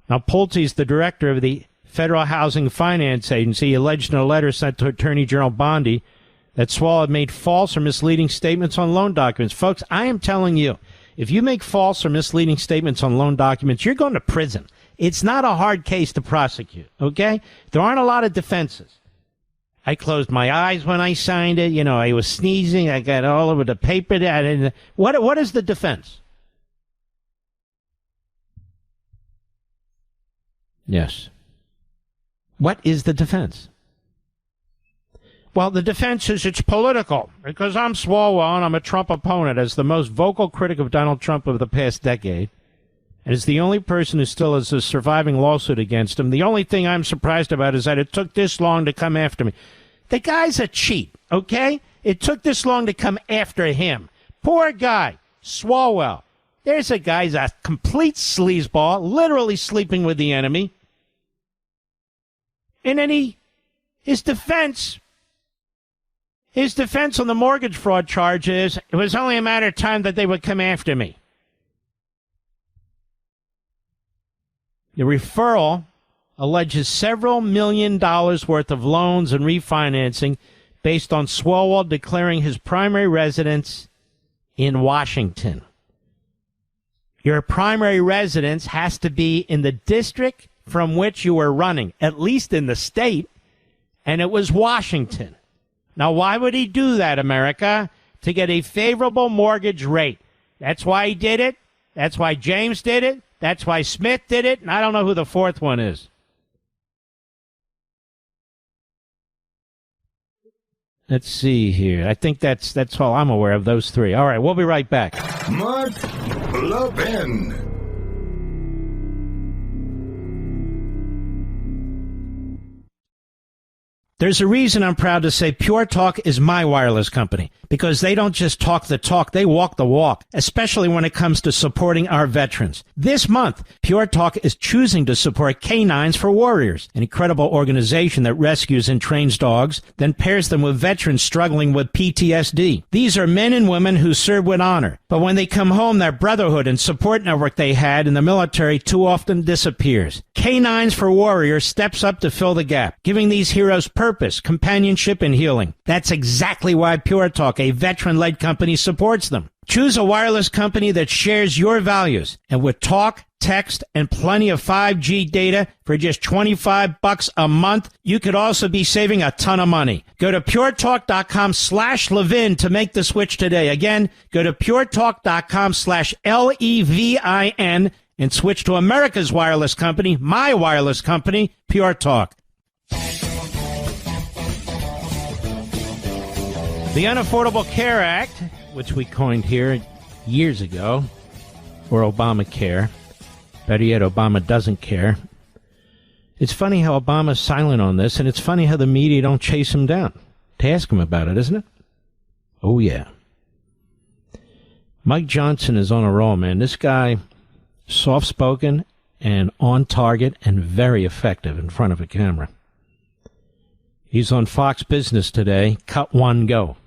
Now, Pulte's the director of the Federal Housing Finance Agency. He alleged in a letter sent to Attorney General Bondi that Swalwell had made false or misleading statements on loan documents. Folks, I am telling you, if you make false or misleading statements on loan documents, you're going to prison. It's not a hard case to prosecute, okay? There aren't a lot of defenses. I closed my eyes when I signed it. You know, I was sneezing. I got all over the paper. What is the defense? Yes. What is the defense? Well, the defense is it's political, because I'm Swalwell and I'm a Trump opponent, as the most vocal critic of Donald Trump over the past decade, and is the only person who still has a surviving lawsuit against him. The only thing I'm surprised about is that it took this long to come after me. The guy's a cheat, okay? It took this long to come after him. Poor guy, Swalwell. There's a guy's a complete sleazeball, literally sleeping with the enemy. And then his defense on the mortgage fraud charge is it was only a matter of time that they would come after me. The referral alleges several $1 million worth of loans and refinancing based on Swalwell declaring his primary residence in Washington. Your primary residence has to be in the district from which you were running, at least in the state, and it was Washington. Now, why would he do that, America? To get a favorable mortgage rate. That's why he did it. That's why James did it. That's why Smith did it. And I don't know who the fourth one is. Let's see here. I think that's all I'm aware of, those three. All right, we'll be right back. Mark Levin. There's a reason I'm proud to say Pure Talk is my wireless company, because they don't just talk the talk, they walk the walk, especially when it comes to supporting our veterans. This month, Pure Talk is choosing to support Canines for Warriors, an incredible organization that rescues and trains dogs, then pairs them with veterans struggling with PTSD. These are men and women who serve with honor, but when they come home, their brotherhood and support network they had in the military too often disappears. Canines for Warriors steps up to fill the gap, giving these heroes purpose, companionship, and healing. That's exactly why Pure Talk, a veteran-led company, supports them. Choose a wireless company that shares your values. And with talk, text, and plenty of 5G data for just $25 a month, you could also be saving a ton of money. Go to puretalk.com/Levin to make the switch today. Again, go to puretalk.com/LEVIN and switch to America's wireless company, my wireless company, Pure Talk. The Unaffordable Care Act, which we coined here years ago, or Obamacare. Better yet, Obama doesn't care. It's funny how Obama's silent on this, and it's funny how the media don't chase him down to ask him about it, isn't it? Oh, yeah. Mike Johnson is on a roll, man. This guy, soft-spoken and on target and very effective in front of a camera. He's on Fox Business today. Cut one, go.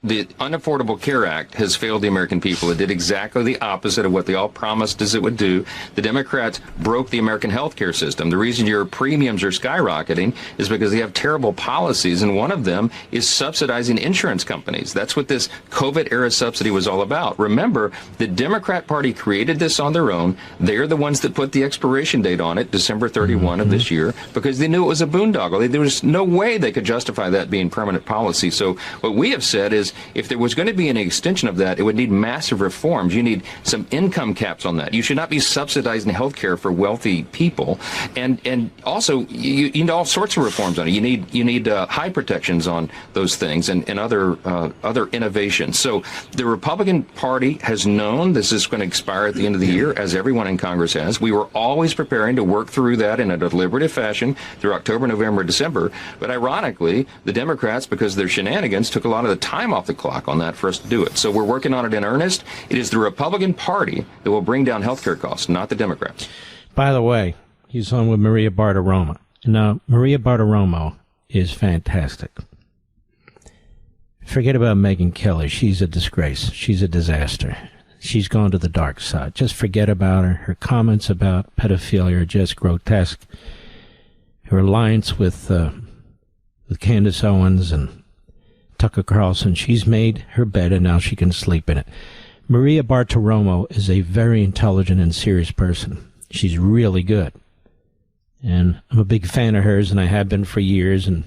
The Unaffordable Care Act has failed the American people. It did exactly the opposite of what they all promised as it would do. The Democrats broke the American health care system. The reason your premiums are skyrocketing is because they have terrible policies, and one of them is subsidizing insurance companies. That's what this COVID-era subsidy was all about. Remember, the Democrat Party created this on their own. They're the ones that put the expiration date on it, December 31 of this year, because they knew it was a boondoggle. There was no way they could justify that being permanent policy. So what we have said is, if there was going to be an extension of that, it would need massive reforms. You need some income caps on that. You should not be subsidizing health care for wealthy people. And also, you need all sorts of reforms on it. You need high protections on those things and other innovations. So the Republican Party has known this is going to expire at the end of the year, as everyone in Congress has. We were always preparing to work through that in a deliberative fashion through October, November, December. But ironically, the Democrats, because of their shenanigans, took a lot of the time off the clock on that for us to do it. So we're working on it in earnest. It is the Republican Party that will bring down health care costs, not the Democrats. By the way, he's on with Maria Bartiromo. Now, Maria Bartiromo is fantastic. Forget about Megyn Kelly. She's a disgrace. She's a disaster. She's gone to the dark side. Just forget about her. Her comments about pedophilia are just grotesque. Her alliance with Candace Owens and Tucker Carlson, she's made her bed and now she can sleep in it. Maria Bartiromo is a very intelligent and serious person. She's really good. And I'm a big fan of hers, and I have been for years, and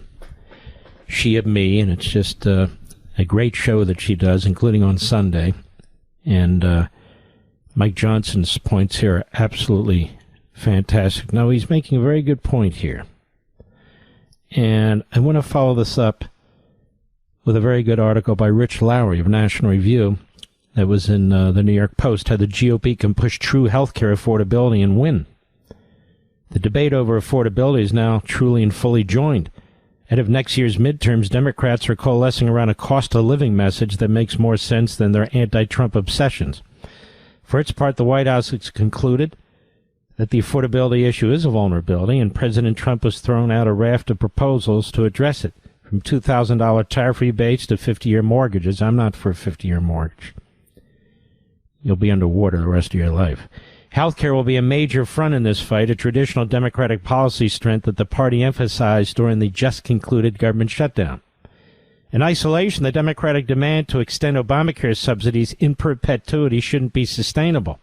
she of me, and it's just a great show that she does, including on Sunday. And Mike Johnson's points here are absolutely fantastic. Now, he's making a very good point here. And I want to follow this up with a very good article by Rich Lowry of National Review that was in the New York Post, how the GOP can push true health care affordability and win. The debate over affordability is now truly and fully joined. Ahead of next year's midterms, Democrats are coalescing around a cost-of-living message that makes more sense than their anti-Trump obsessions. For its part, the White House has concluded that the affordability issue is a vulnerability, and President Trump has thrown out a raft of proposals to address it, from $2,000 tariff rebates to 50-year mortgages. I'm not for a 50-year mortgage. You'll be underwater the rest of your life. Healthcare will be a major front in this fight, a traditional Democratic policy strength that the party emphasized during the just-concluded government shutdown. In isolation, the Democratic demand to extend Obamacare subsidies in perpetuity shouldn't be sustainable.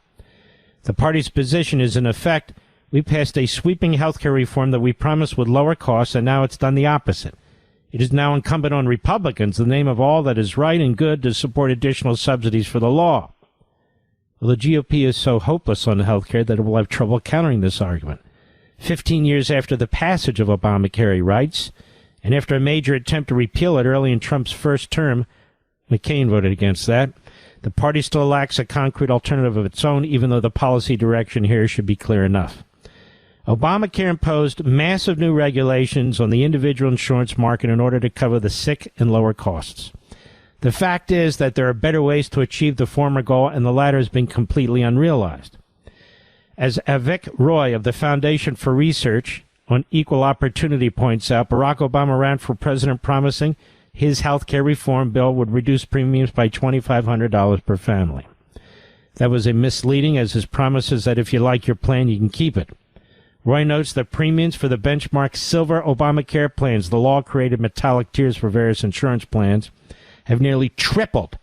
The party's position is, in effect, we passed a sweeping healthcare reform that we promised would lower costs, and now it's done the opposite. It is now incumbent on Republicans, in the name of all that is right and good, to support additional subsidies for the law. Well, the GOP is so hopeless on health care that it will have trouble countering this argument. 15 years after the passage of Obamacare, he writes, and after a major attempt to repeal it early in Trump's first term, McCain voted against that, the party still lacks a concrete alternative of its own, even though the policy direction here should be clear enough. Obamacare imposed massive new regulations on the individual insurance market in order to cover the sick and lower costs. The fact is that there are better ways to achieve the former goal, and the latter has been completely unrealized. As Avik Roy of the Foundation for Research on Equal Opportunity points out, Barack Obama ran for president promising his health care reform bill would reduce premiums by $2,500 per family. That was a misleading, as his promise is that if you like your plan, you can keep it. Roy notes that premiums for the benchmark Silver Obamacare plans, the law created metallic tiers for various insurance plans, have nearly tripled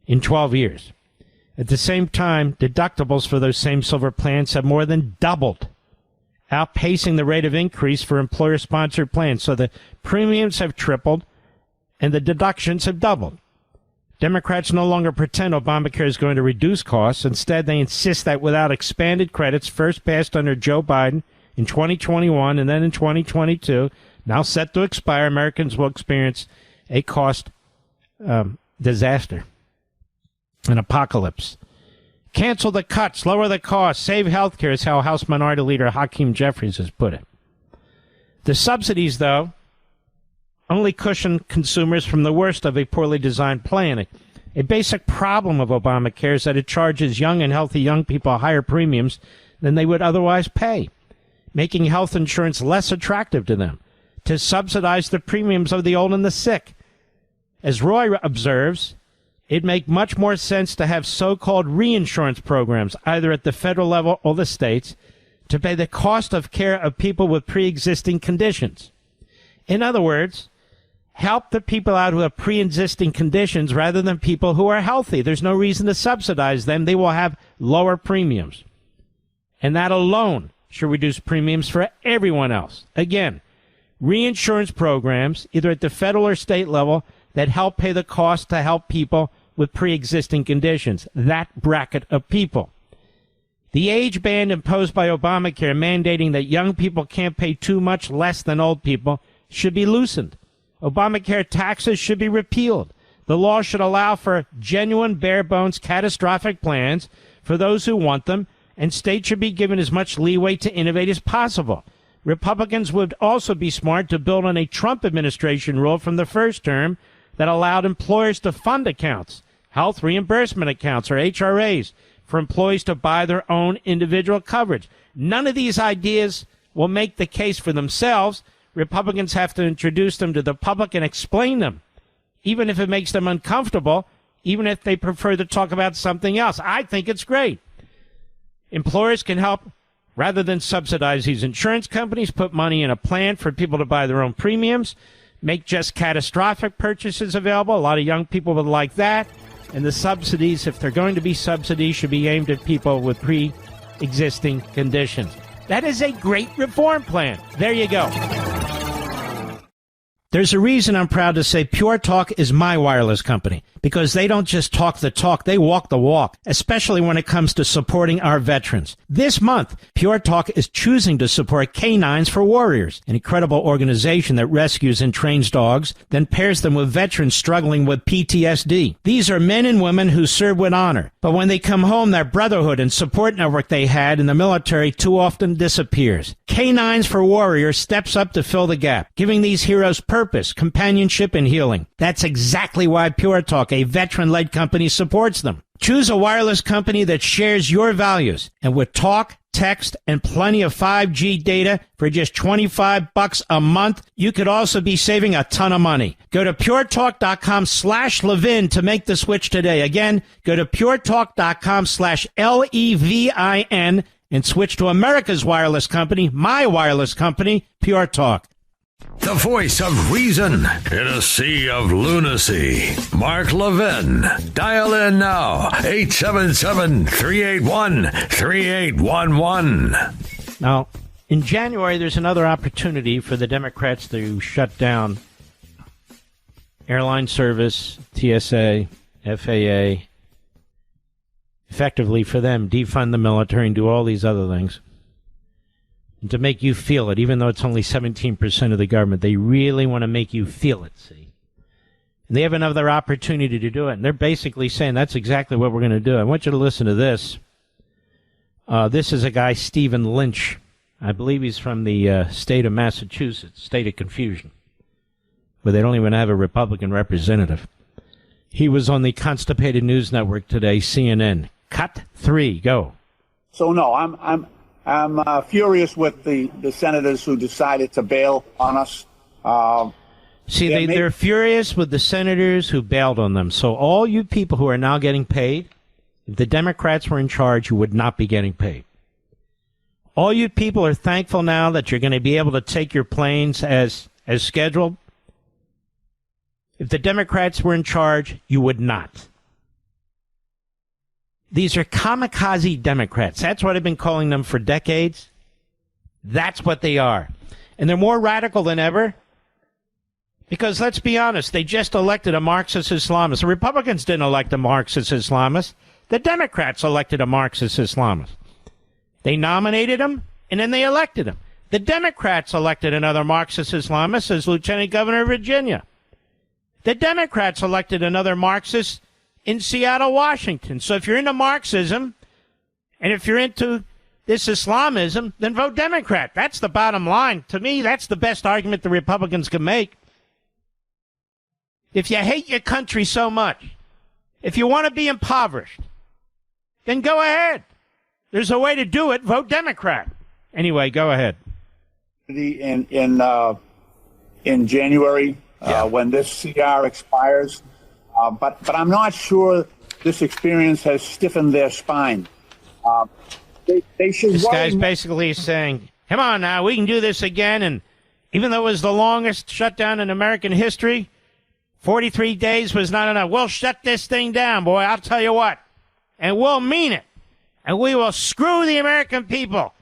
in 12 years. At the same time, deductibles for those same Silver plans have more than doubled, outpacing the rate of increase for employer-sponsored plans. So the premiums have tripled and the deductions have doubled. Democrats no longer pretend Obamacare is going to reduce costs. Instead, they insist that without expanded credits, first passed under Joe Biden in 2021 and then in 2022, now set to expire, Americans will experience a cost disaster, an apocalypse. Cancel the cuts, lower the costs, save health care is how House Minority Leader Hakeem Jeffries has put it. The subsidies, though, only cushion consumers from the worst of a poorly designed plan. A basic problem of Obamacare is that it charges young and healthy young people higher premiums than they would otherwise pay, making health insurance less attractive to them, to subsidize the premiums of the old and the sick. As Roy observes, it'd make much more sense to have so-called reinsurance programs, either at the federal level or the states, to pay the cost of care of people with pre-existing conditions. In other words, help the people out who have pre-existing conditions rather than people who are healthy. There's no reason to subsidize them. They will have lower premiums. And that alone should reduce premiums for everyone else. Again, reinsurance programs, either at the federal or state level, that help pay the cost to help people with pre-existing conditions, that bracket of people. The age band imposed by Obamacare, mandating that young people can't pay too much less than old people, should be loosened. Obamacare taxes should be repealed. The law should allow for genuine, bare-bones, catastrophic plans for those who want them, and states should be given as much leeway to innovate as possible. Republicans would also be smart to build on a Trump administration rule from the first term that allowed employers to fund accounts, health reimbursement accounts, or HRAs, for employees to buy their own individual coverage. None of these ideas will make the case for themselves. Republicans have to introduce them to the public and explain them, even if it makes them uncomfortable, even if they prefer to talk about something else. I think it's great. Employers can help, rather than subsidize these insurance companies, put money in a plan for people to buy their own premiums, make just catastrophic purchases available. A lot of young people would like that. And the subsidies, if they're going to be subsidies, should be aimed at people with pre-existing conditions. That is a great reform plan. There you go. There's a reason I'm proud to say Pure Talk is my wireless company, because they don't just talk the talk, they walk the walk, especially when it comes to supporting our veterans. This month, Pure Talk is choosing to support Canines for Warriors, an incredible organization that rescues and trains dogs, then pairs them with veterans struggling with PTSD. These are men and women who serve with honor, but when they come home, their brotherhood and support network they had in the military too often disappears. Canines for Warriors steps up to fill the gap, giving these heroes purpose, companionship, and healing. That's exactly why Pure Talk, a veteran-led company, supports them. Choose a wireless company that shares your values, and with talk, text, and plenty of 5G data for just $25 a month, you could also be saving a ton of money. Go to puretalk.com/Levin to make the switch today. Again, go to puretalk.com/LEVIN and switch to America's wireless company, my wireless company, Pure Talk. The voice of reason in a sea of lunacy. Mark Levin. Dial in now. 877-381-3811. Now, in January, there's another opportunity for the Democrats to shut down airline service, TSA, FAA, effectively for them, defund the military and do all these other things. And to make you feel it, even though it's only 17% of the government, they really want to make you feel it, see? And they have another opportunity to do it, and they're basically saying that's exactly what we're going to do. I want you to listen to this. This is a guy, Stephen Lynch. I believe he's from the state of Massachusetts, state of confusion, where they don't even have a Republican representative. He was on the Constipated News Network today, CNN. Cut 3, go. So no, I'm furious with the senators who decided to bail on us. See, they're furious with the senators who bailed on them. So all you people who are now getting paid, if the Democrats were in charge, you would not be getting paid. All you people are thankful now that you're going to be able to take your planes as scheduled. If the Democrats were in charge, you would not. These are kamikaze Democrats. That's what I've been calling them for decades. That's what they are. And they're more radical than ever. Because let's be honest, they just elected a Marxist Islamist. The Republicans didn't elect a Marxist Islamist. The Democrats elected a Marxist Islamist. They nominated him, and then they elected him. The Democrats elected another Marxist Islamist as Lieutenant Governor of Virginia. The Democrats elected another Marxist in Seattle, Washington. So if you're into Marxism, and if you're into this Islamism, then vote Democrat. That's the bottom line. To me, that's the best argument the Republicans can make. If you hate your country so much, if you want to be impoverished, then go ahead. There's a way to do it. Vote Democrat. Anyway, go ahead. In January, when this CR expires, but I'm not sure this experience has stiffened their spine. They should. This guy's basically saying, "Come on now, we can do this again." And even though it was the longest shutdown in American history, 43 days was not enough. We'll shut this thing down, boy. I'll tell you what. And we'll mean it. And we will screw the American people.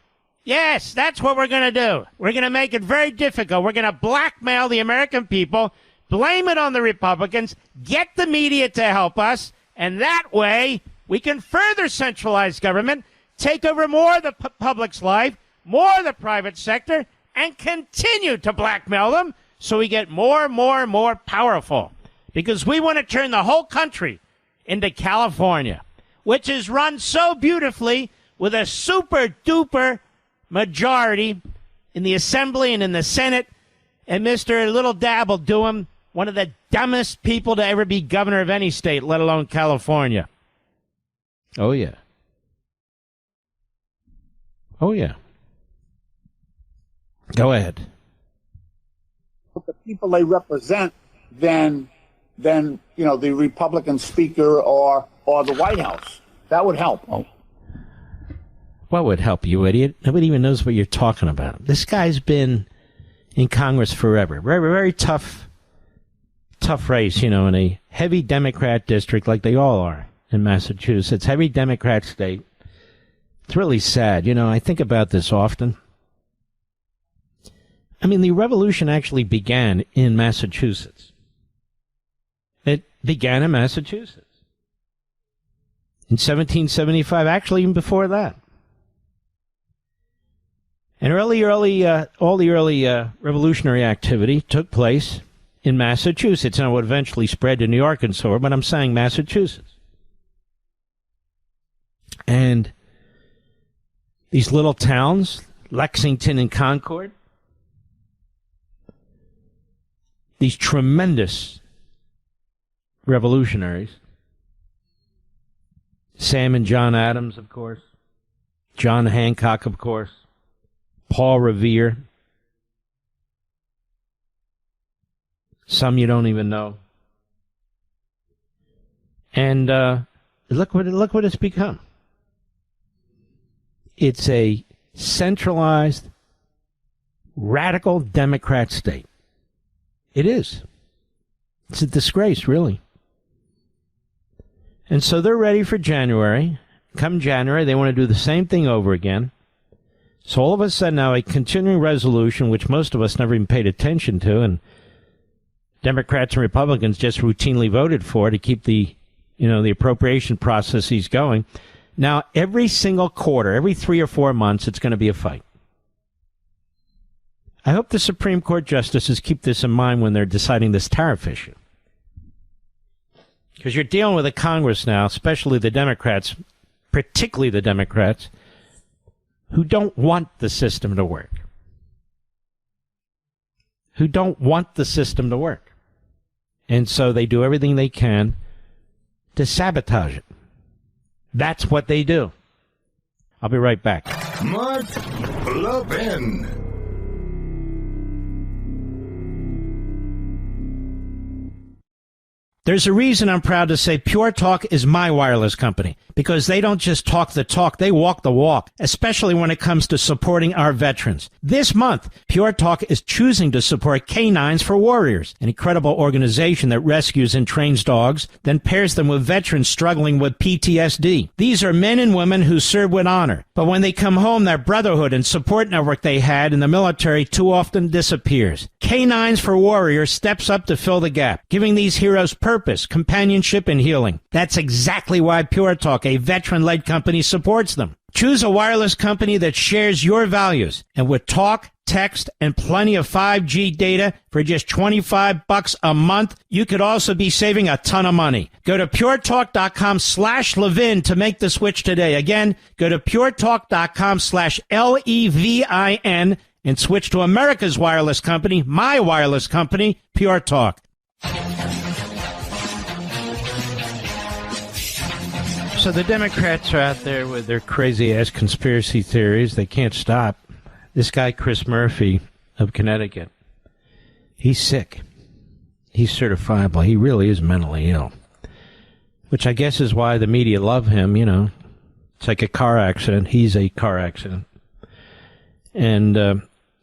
Yes, that's what we're going to do. We're going to make it very difficult. We're going to blackmail the American people, blame it on the Republicans, get the media to help us, and that way we can further centralize government, take over more of the public's life, more of the private sector, and continue to blackmail them so we get more and more and more powerful. Because we want to turn the whole country into California, which is run so beautifully with a super-duper majority in the Assembly and in the Senate, and Mr. Little Dab will do him, one of the dumbest people to ever be governor of any state, let alone California. Oh, yeah. Oh, yeah. Go ahead. The people they represent than the Republican speaker or the White House. That would help. Oh. What would help, you idiot? Nobody even knows what you're talking about. This guy's been in Congress forever. Very, very tough race, in a heavy Democrat district like they all are in Massachusetts. Heavy Democrat state. It's really sad. I think about this often. I mean, the revolution actually began in Massachusetts. It began in Massachusetts. In 1775, actually even before that. And all the early revolutionary activity took place in Massachusetts, and it would eventually spread to New York and so on, but I'm saying Massachusetts. And these little towns, Lexington and Concord, these tremendous revolutionaries, Sam and John Adams, of course, John Hancock, of course, Paul Revere, some you don't even know. And look what it's become. It's a centralized, radical Democrat state. It is. It's a disgrace, really. And so they're ready for January. Come January, they want to do the same thing over again. So all of a sudden now a continuing resolution, which most of us never even paid attention to, and Democrats and Republicans just routinely voted for to keep the appropriation processes going. Now, every single quarter, every 3 or 4 months, it's going to be a fight. I hope the Supreme Court justices keep this in mind when they're deciding this tariff issue. Because you're dealing with a Congress now, especially the Democrats, particularly the Democrats, who don't want the system to work. Who don't want the system to work. And so they do everything they can to sabotage it. That's what they do. I'll be right back. Mark Levin. There's a reason I'm proud to say Pure Talk is my wireless company, because they don't just talk the talk, they walk the walk, especially when it comes to supporting our veterans. This month, Pure Talk is choosing to support Canines for Warriors, an incredible organization that rescues and trains dogs, then pairs them with veterans struggling with PTSD. These are men and women who serve with honor, but when they come home, their brotherhood and support network they had in the military too often disappears. Canines for Warriors steps up to fill the gap, giving these heroes purpose, companionship, and healing. That's exactly why Pure Talk, a veteran-led company, supports them. Choose a wireless company that shares your values, and with talk, text, and plenty of 5G data for just $25 a month, you could also be saving a ton of money. Go to puretalk.com/Levin to make the switch today. Again, go to puretalk.com/LEVIN and switch to America's wireless company, my wireless company, Pure Talk. So the Democrats are out there with their crazy-ass conspiracy theories. They can't stop. This guy, Chris Murphy of Connecticut, he's sick. He's certifiable. He really is mentally ill, which I guess is why the media love him. You know, it's like a car accident. He's a car accident. And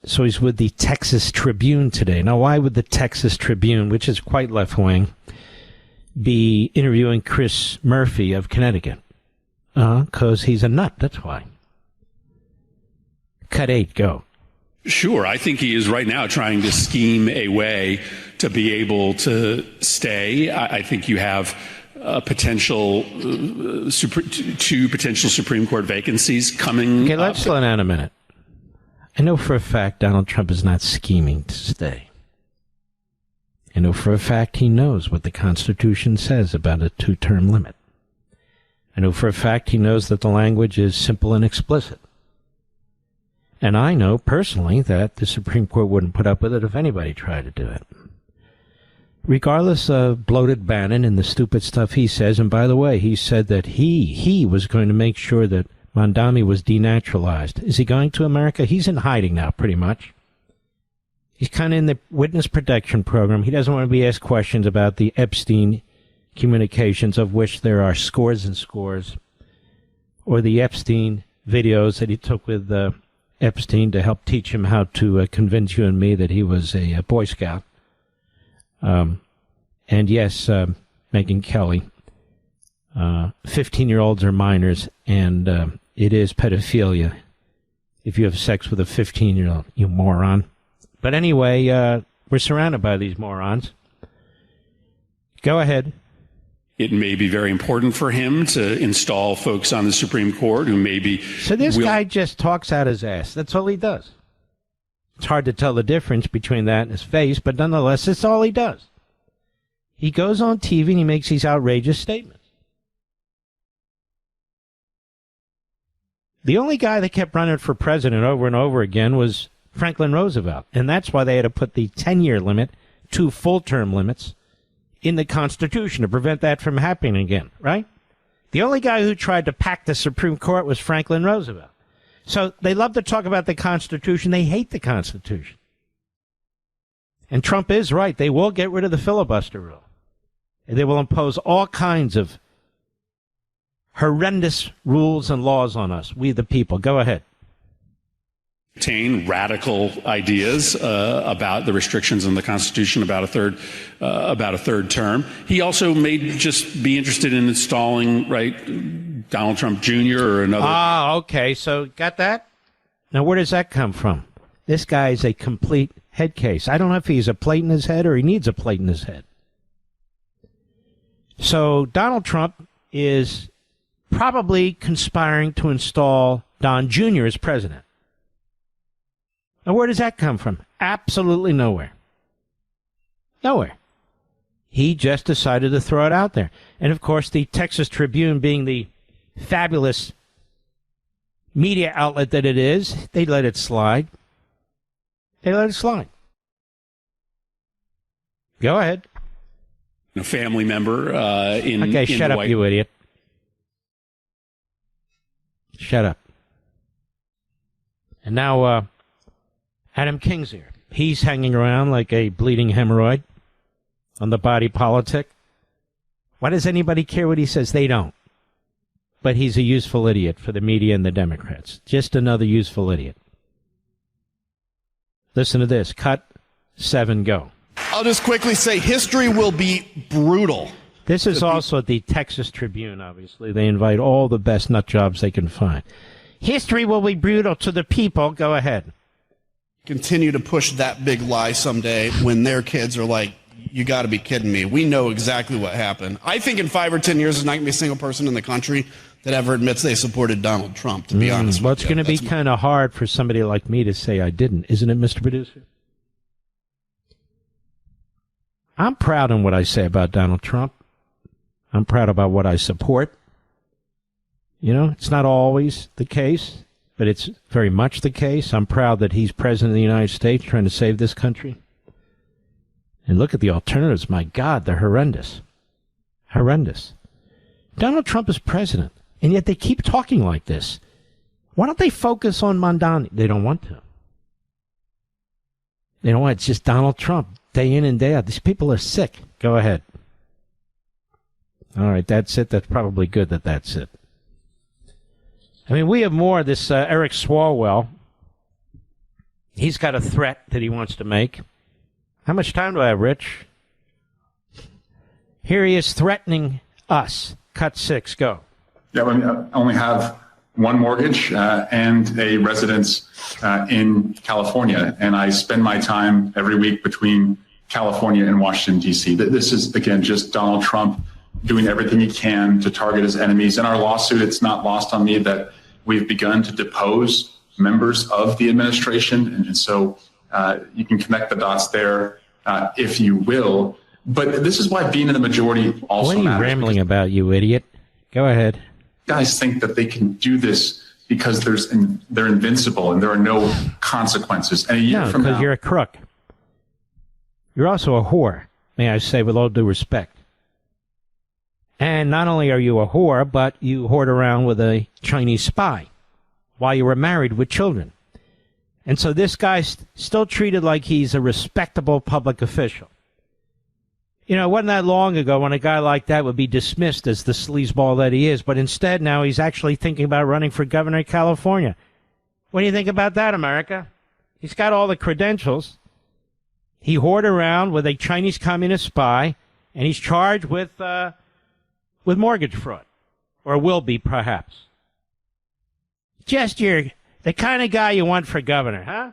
so he's with the Texas Tribune today. Now, why would the Texas Tribune, which is quite left-wing, be interviewing Chris Murphy of Connecticut? Because he's a nut, that's why. Cut 8, go. Sure. I think he is right now trying to scheme a way to be able to stay. I think you have two potential Supreme Court vacancies coming. Okay, let's slow down a minute. I know for a fact Donald Trump is not scheming to stay. I know for a fact he knows what the Constitution says about a 2-term limit. I know for a fact he knows that the language is simple and explicit. And I know personally that the Supreme Court wouldn't put up with it if anybody tried to do it. Regardless of bloated Bannon and the stupid stuff he says, and by the way, he said that he was going to make sure that Mondami was denaturalized. Is he going to America? He's in hiding now, pretty much. He's kind of in the witness protection program. He doesn't want to be asked questions about the Epstein communications, of which there are scores and scores, or the Epstein videos that he took with Epstein to help teach him how to convince you and me that he was a Boy Scout. And yes, Megyn Kelly, 15-year-olds are minors, and it is pedophilia if you have sex with a 15-year-old, you moron. But anyway, we're surrounded by these morons. Go ahead. It may be very important for him to install folks on the Supreme Court who maybe... So this guy just talks out his ass. That's all he does. It's hard to tell the difference between that and his face, but nonetheless, it's all he does. He goes on TV and he makes these outrageous statements. The only guy that kept running for president over and over again was Franklin Roosevelt, and that's why they had to put the 10-year limit, 2 full-term limits, in the Constitution to prevent that from happening again, right? The only guy who tried to pack the Supreme Court was Franklin Roosevelt. So they love to talk about the Constitution. They hate the Constitution. And Trump is right. They will get rid of the filibuster rule. And they will impose all kinds of horrendous rules and laws on us, we the people. Go ahead. Contain radical ideas about the restrictions in the Constitution about a third term. He also may just be interested in installing, right, Donald Trump Jr. or another. Ah, okay. So got that? Now, where does that come from? This guy is a complete head case. I don't know if he's a plate in his head or he needs a plate in his head. So Donald Trump is probably conspiring to install Don Jr. as president. Now, where does that come from? Absolutely nowhere. Nowhere. He just decided to throw it out there. And, of course, the Texas Tribune, being the fabulous media outlet that it is, they let it slide. They let it slide. Go ahead. A family member in Okay, in shut up, you idiot. Shut up. And now Adam King's here. He's hanging around like a bleeding hemorrhoid on the body politic. Why does anybody care what he says? They don't. But he's a useful idiot for the media and the Democrats. Just another useful idiot. Listen to this. Cut 7, go. I'll just quickly say history will be brutal. This is also at the Texas Tribune, obviously. They invite all the best nut jobs they can find. History will be brutal to the people. Go ahead. Continue to push that big lie someday when their kids are like, you got to be kidding me. We know exactly what happened. I think in 5 or 10 years, there's not going to be a single person in the country that ever admits they supported Donald Trump, to be honest with you. Well, it's going to be kind of hard for somebody like me to say I didn't, isn't it, Mr. Producer? I'm proud in what I say about Donald Trump. I'm proud about what I support. You know, it's not always the case, but it's very much the case. I'm proud that he's president of the United States trying to save this country. And look at the alternatives. My God, they're horrendous. Horrendous. Donald Trump is president, and yet they keep talking like this. Why don't they focus on Mondani? They don't want to. You know what? It's just Donald Trump, day in and day out. These people are sick. Go ahead. All right, that's it. That's probably good that that's it. I mean, we have more. This Eric Swalwell, he's got a threat that he wants to make. How much time do I have, Rich? Here he is threatening us. Cut 6, go. Yeah, I only have one mortgage and a residence in California, and I spend my time every week between California and Washington, D.C. This is, again, just Donald Trump doing everything he can to target his enemies. In our lawsuit, it's not lost on me that we've begun to depose members of the administration, and so you can connect the dots there if you will. But this is why being in the majority also matters. What are you rambling about, you idiot? Go ahead. Guys think that they can do this because they're invincible and there are no consequences. And a year from now, because you're a crook. You're also a whore, may I say, with all due respect. And not only are you a whore, but you whored around with a Chinese spy while you were married with children. And so this guy's still treated like he's a respectable public official. You know, it wasn't that long ago when a guy like that would be dismissed as the sleazeball that he is, but instead now he's actually thinking about running for governor of California. What do you think about that, America? He's got all the credentials. He whored around with a Chinese communist spy, and he's charged with mortgage fraud, or will be, perhaps. Just the kind of guy you want for governor, huh?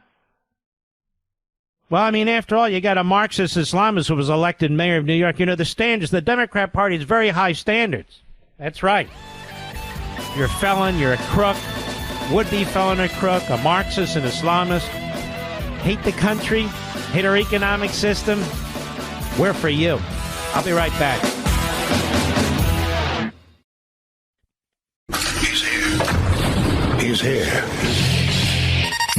Well, I mean, after all, you got a Marxist Islamist who was elected mayor of New York. You know, the standards, the Democrat Party is very high standards. That's right. You're a felon, you're a crook, would-be felon or crook, a Marxist, an Islamist. Hate the country, hate our economic system. We're for you. I'll be right back. He's here.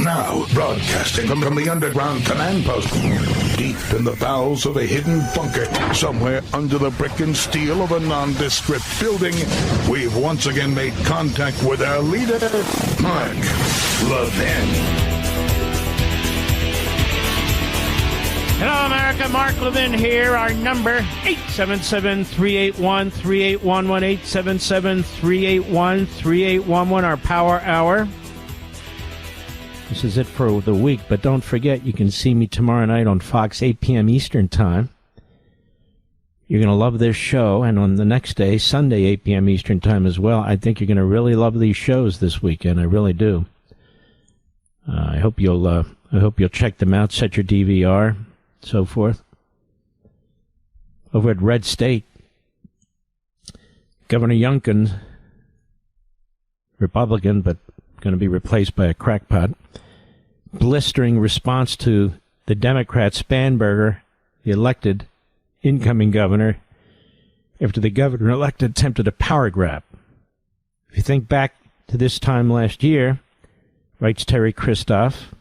Now, broadcasting from the underground command post, deep in the bowels of a hidden bunker, somewhere under the brick and steel of a nondescript building, we've once again made contact with our leader, Mark Levin. Hello, America. Mark Levin here. Our number, 877-381-3811, 877-381-3811, our power hour. This is it for the week, but don't forget, you can see me tomorrow night on Fox, 8 p.m. Eastern Time. You're going to love this show, and on the next day, Sunday, 8 p.m. Eastern Time as well. I think you're going to really love these shows this weekend. I really do. I hope you'll check them out, set your DVR, so forth. Over at Red State, Governor Youngkin, Republican, but going to be replaced by a crackpot, blistering response to the Democrat Spanberger, the elected incoming governor, after the governor-elect attempted a power grab. If you think back to this time last year, writes Terry Christoph,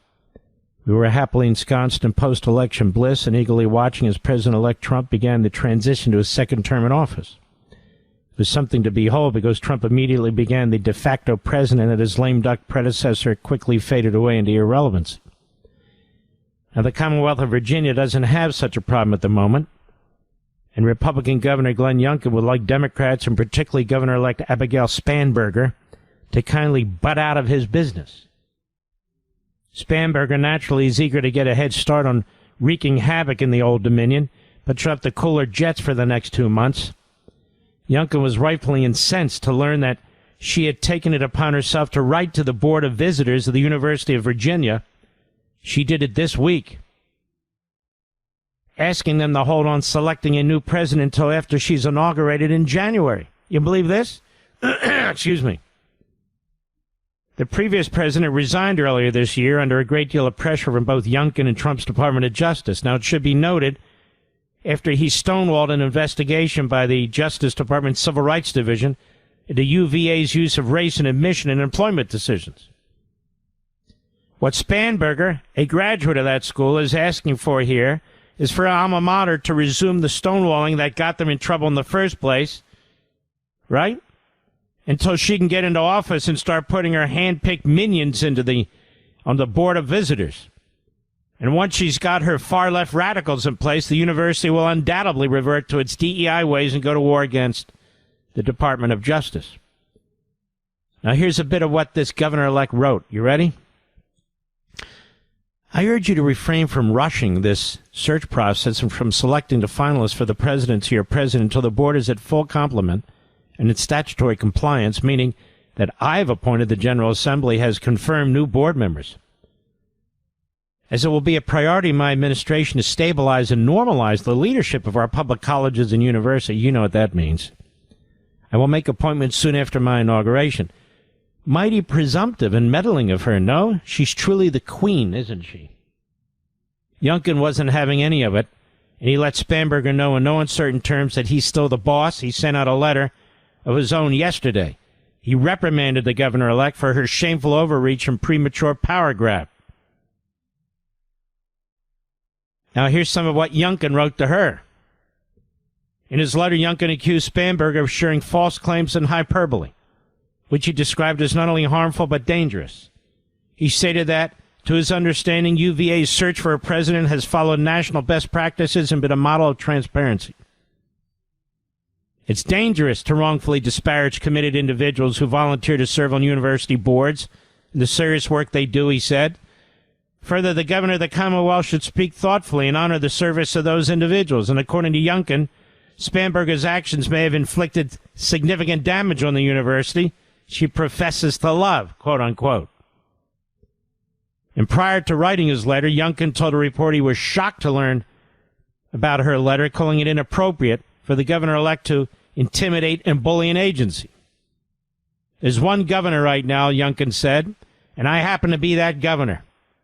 we were happily ensconced in post-election bliss and eagerly watching as President-elect Trump began the transition to his second term in office. It was something to behold because Trump immediately began the de facto president and his lame duck predecessor quickly faded away into irrelevancy. Now, the Commonwealth of Virginia doesn't have such a problem at the moment, and Republican Governor Glenn Youngkin would like Democrats, and particularly Governor-elect Abigail Spanberger, to kindly butt out of his business. Spanberger naturally is eager to get a head start on wreaking havoc in the Old Dominion, but trump the cooler jets for the next 2 months. Youngkin was rightfully incensed to learn that she had taken it upon herself to write to the Board of Visitors of the University of Virginia. She did it this week, asking them to hold on selecting a new president until after she's inaugurated in January. You believe this? Excuse me. The previous president resigned earlier this year under a great deal of pressure from both Youngkin and Trump's Department of Justice. Now, it should be noted, after he stonewalled an investigation by the Justice Department's Civil Rights Division into UVA's use of race in admission and employment decisions. What Spanberger, a graduate of that school, is asking for here is for alma mater to resume the stonewalling that got them in trouble in the first place, right? Until she can get into office and start putting her hand-picked minions on the Board of Visitors. And once she's got her far-left radicals in place, the university will undoubtedly revert to its DEI ways and go to war against the Department of Justice. Now, here's a bit of what this governor-elect wrote. You ready? I urge you to refrain from rushing this search process and from selecting the finalists for the presidency or president until the board is at full complement and its statutory compliance, meaning that I've appointed the General Assembly has confirmed new board members. As it will be a priority in my administration to stabilize and normalize the leadership of our public colleges and universities, you know what that means. I will make appointments soon after my inauguration. Mighty presumptive and meddling of her, no? She's truly the queen, isn't she? Youngkin wasn't having any of it, and he let Spanberger know in no uncertain terms that he's still the boss. He sent out a letter of his own yesterday. He reprimanded the governor-elect for her shameful overreach and premature power grab. Now here's some of what Youngkin wrote to her. In his letter, Youngkin accused Spanberger of sharing false claims and hyperbole, which he described as not only harmful but dangerous. He stated that, to his understanding, UVA's search for a president has followed national best practices and been a model of transparency. It's dangerous to wrongfully disparage committed individuals who volunteer to serve on university boards and the serious work they do, he said. Further, the governor of the Commonwealth should speak thoughtfully and honor the service of those individuals. And according to Youngkin, Spanberger's actions may have inflicted significant damage on the university she professes to love, quote unquote. And prior to writing his letter, Youngkin told a reporter he was shocked to learn about her letter, calling it inappropriate for the governor-elect to intimidate and bully an agency. There's one governor right now, Youngkin said, and I happen to be that governor.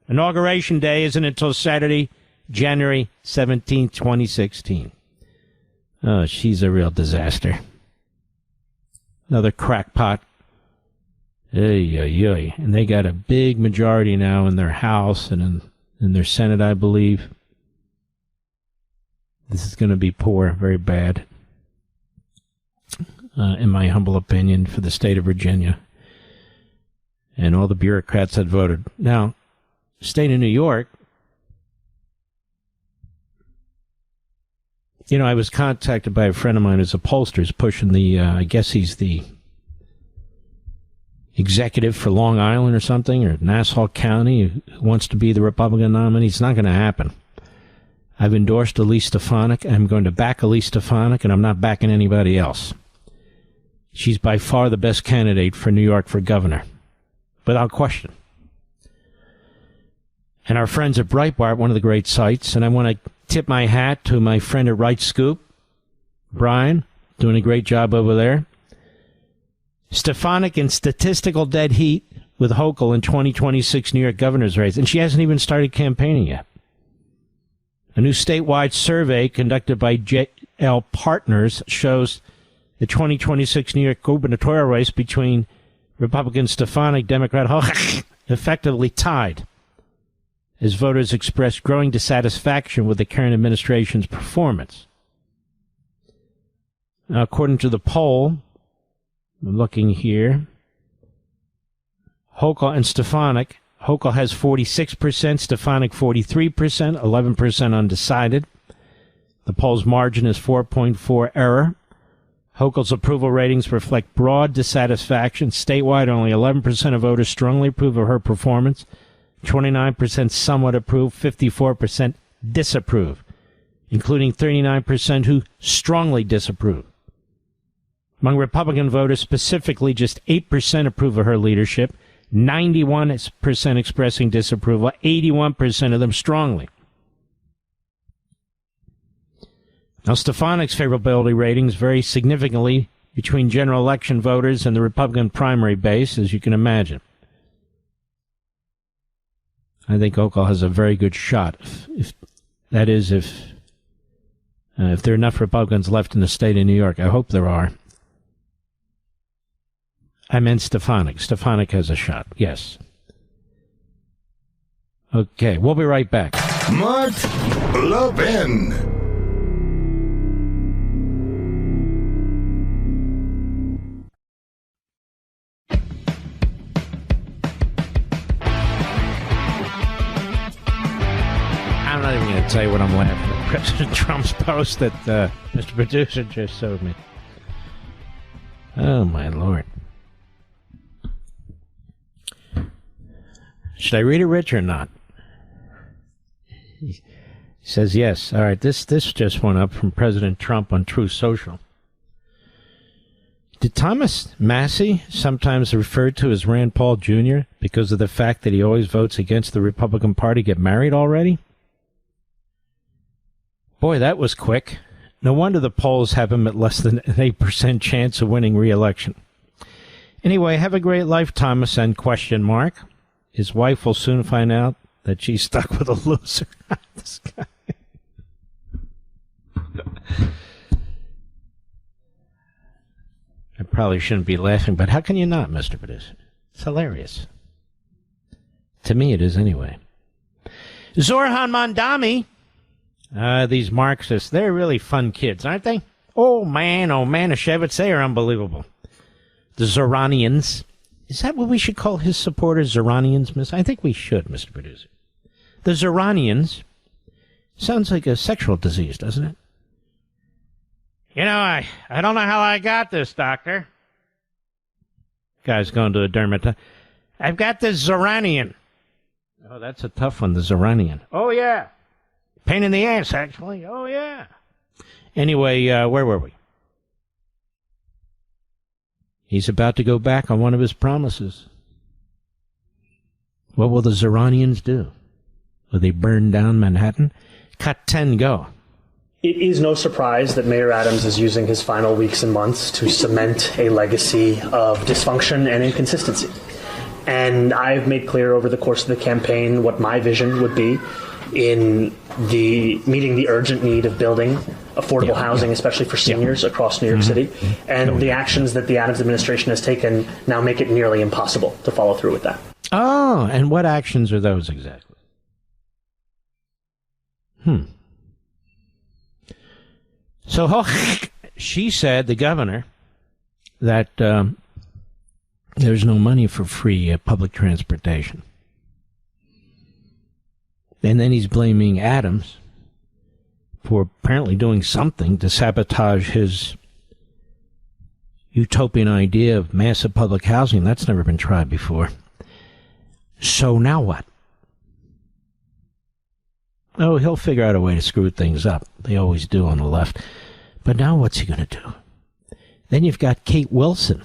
Inauguration Day isn't until Saturday, January 17, 2016. Oh, she's a real disaster. Another crackpot. And they got a big majority now in their House and in their Senate, I believe. This is going to be poor, very bad, in my humble opinion, for the state of Virginia and all the bureaucrats that voted. Now, state of New York, you know, I was contacted by a friend of mine who's a pollster, who's pushing the, I guess he's the executive for Long Island or something, or Nassau County, who wants to be the Republican nominee. It's not going to happen. I've endorsed Elise Stefanik. I'm going to back Elise Stefanik, and I'm not backing anybody else. She's by far the best candidate for New York for governor, without question. And our friends at Breitbart, one of the great sites, and I want to tip my hat to my friend at Right Scoop, Brian, doing a great job over there. Stefanik in statistical dead heat with Hochul in 2026 New York governor's race, and she hasn't even started campaigning yet. A new statewide survey conducted by JL Partners shows the 2026 New York gubernatorial race between Republican Stefanik, Democrat Hochul effectively tied as voters expressed growing dissatisfaction with the current administration's performance. Now, according to the poll, I'm looking here, Hochul and Stefanik, Hochul has 46%, Stefanik 43%, 11% undecided. The poll's margin is 4.4 error. Hochul's approval ratings reflect broad dissatisfaction. Statewide, only 11% of voters strongly approve of her performance, 29% somewhat approve, 54% disapprove, including 39% who strongly disapprove. Among Republican voters specifically, just 8% approve of her leadership, 91% expressing disapproval, 81% of them strongly. Now, Stefanik's favorability ratings vary significantly between general election voters and the Republican primary base, as you can imagine. I think Hochul has a very good shot. If there are enough Republicans left in the state of New York. I hope there are. I meant Stefanik. Stefanik has a shot, yes. Okay, we'll be right back. Mark Levin. I'm not even going to tell you what I'm laughing at. President Trump's post that Mr. Producer just showed me. Oh, my Lord. Should I read it, Rich, or not? He says yes. All right, this just went up from President Trump on Truth Social. Did Thomas Massey, sometimes referred to as Rand Paul Jr., because of the fact that he always votes against the Republican Party, get married already? Boy, that was quick. No wonder the polls have him at less than an 8% chance of winning re-election. Anyway, have a great life, Thomas, and question mark. His wife will soon find out that she's stuck with a loser. This guy. I probably shouldn't be laughing, but how can you not, Mr. Producer? It's hilarious. To me, it is anyway. Zorhan Mondami. These Marxists, they're really fun kids, aren't they? Oh, man, Ashevitz, they are unbelievable. The Zoranians. Is that what we should call his supporters, Zoranians, Miss? I think we should, Mr. Producer. The Zoranians sounds like a sexual disease, doesn't it? You know, I don't know how I got this, doctor. Guy's going to a dermatologist. I've got this Zoranian. Oh, that's a tough one, the Zoranian. Oh, yeah. Pain in the ass, actually. Oh, yeah. Anyway, where were we? He's about to go back on one of his promises. What will the Zoranians do? Will they burn down Manhattan? Cut 10, go. It is no surprise that Mayor Adams is using his final weeks and months to cement a legacy of dysfunction and inconsistency. And I've made clear over the course of the campaign what my vision would be in meeting the urgent need of building affordable housing, especially for seniors across New York City. And the actions that the Adams administration has taken now make it nearly impossible to follow through with that. Oh, and what actions are those exactly? So she said, the governor, that there's no money for free public transportation. And then he's blaming Adams for apparently doing something to sabotage his utopian idea of massive public housing. That's never been tried before. So now what? Oh, he'll figure out a way to screw things up. They always do on the left. But now what's he going to do? Then you've got Kate Wilson.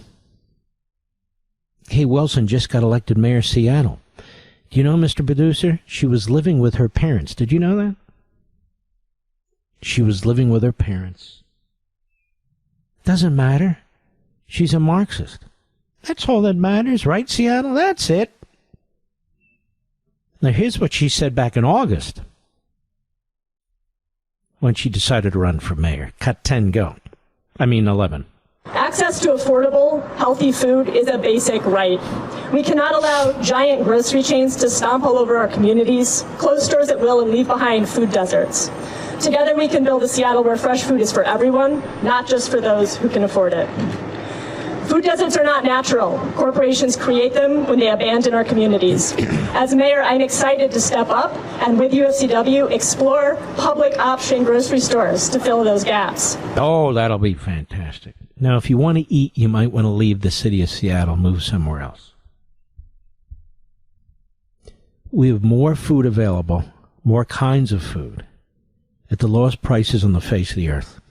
Kate Wilson just got elected mayor of Seattle. Do you know, Mr. Producer? She was living with her parents. Did you know that? She was living with her parents. Doesn't matter. She's a Marxist. That's all that matters, right, Seattle? That's it. Now, here's what she said back in August when she decided to run for mayor. Cut 10, go. I mean 11. Access to affordable, healthy food is a basic right. We cannot allow giant grocery chains to stomp all over our communities, close stores at will, and leave behind food deserts. Together we can build a Seattle where fresh food is for everyone, not just for those who can afford it. Food deserts are not natural. Corporations create them when they abandon our communities. As mayor, I'm excited to step up and with UFCW explore public option grocery stores to fill those gaps. Oh, that'll be fantastic. Now, if you want to eat, you might want to leave the city of Seattle, move somewhere else. We have more food available, more kinds of food, at the lowest prices on the face of the earth.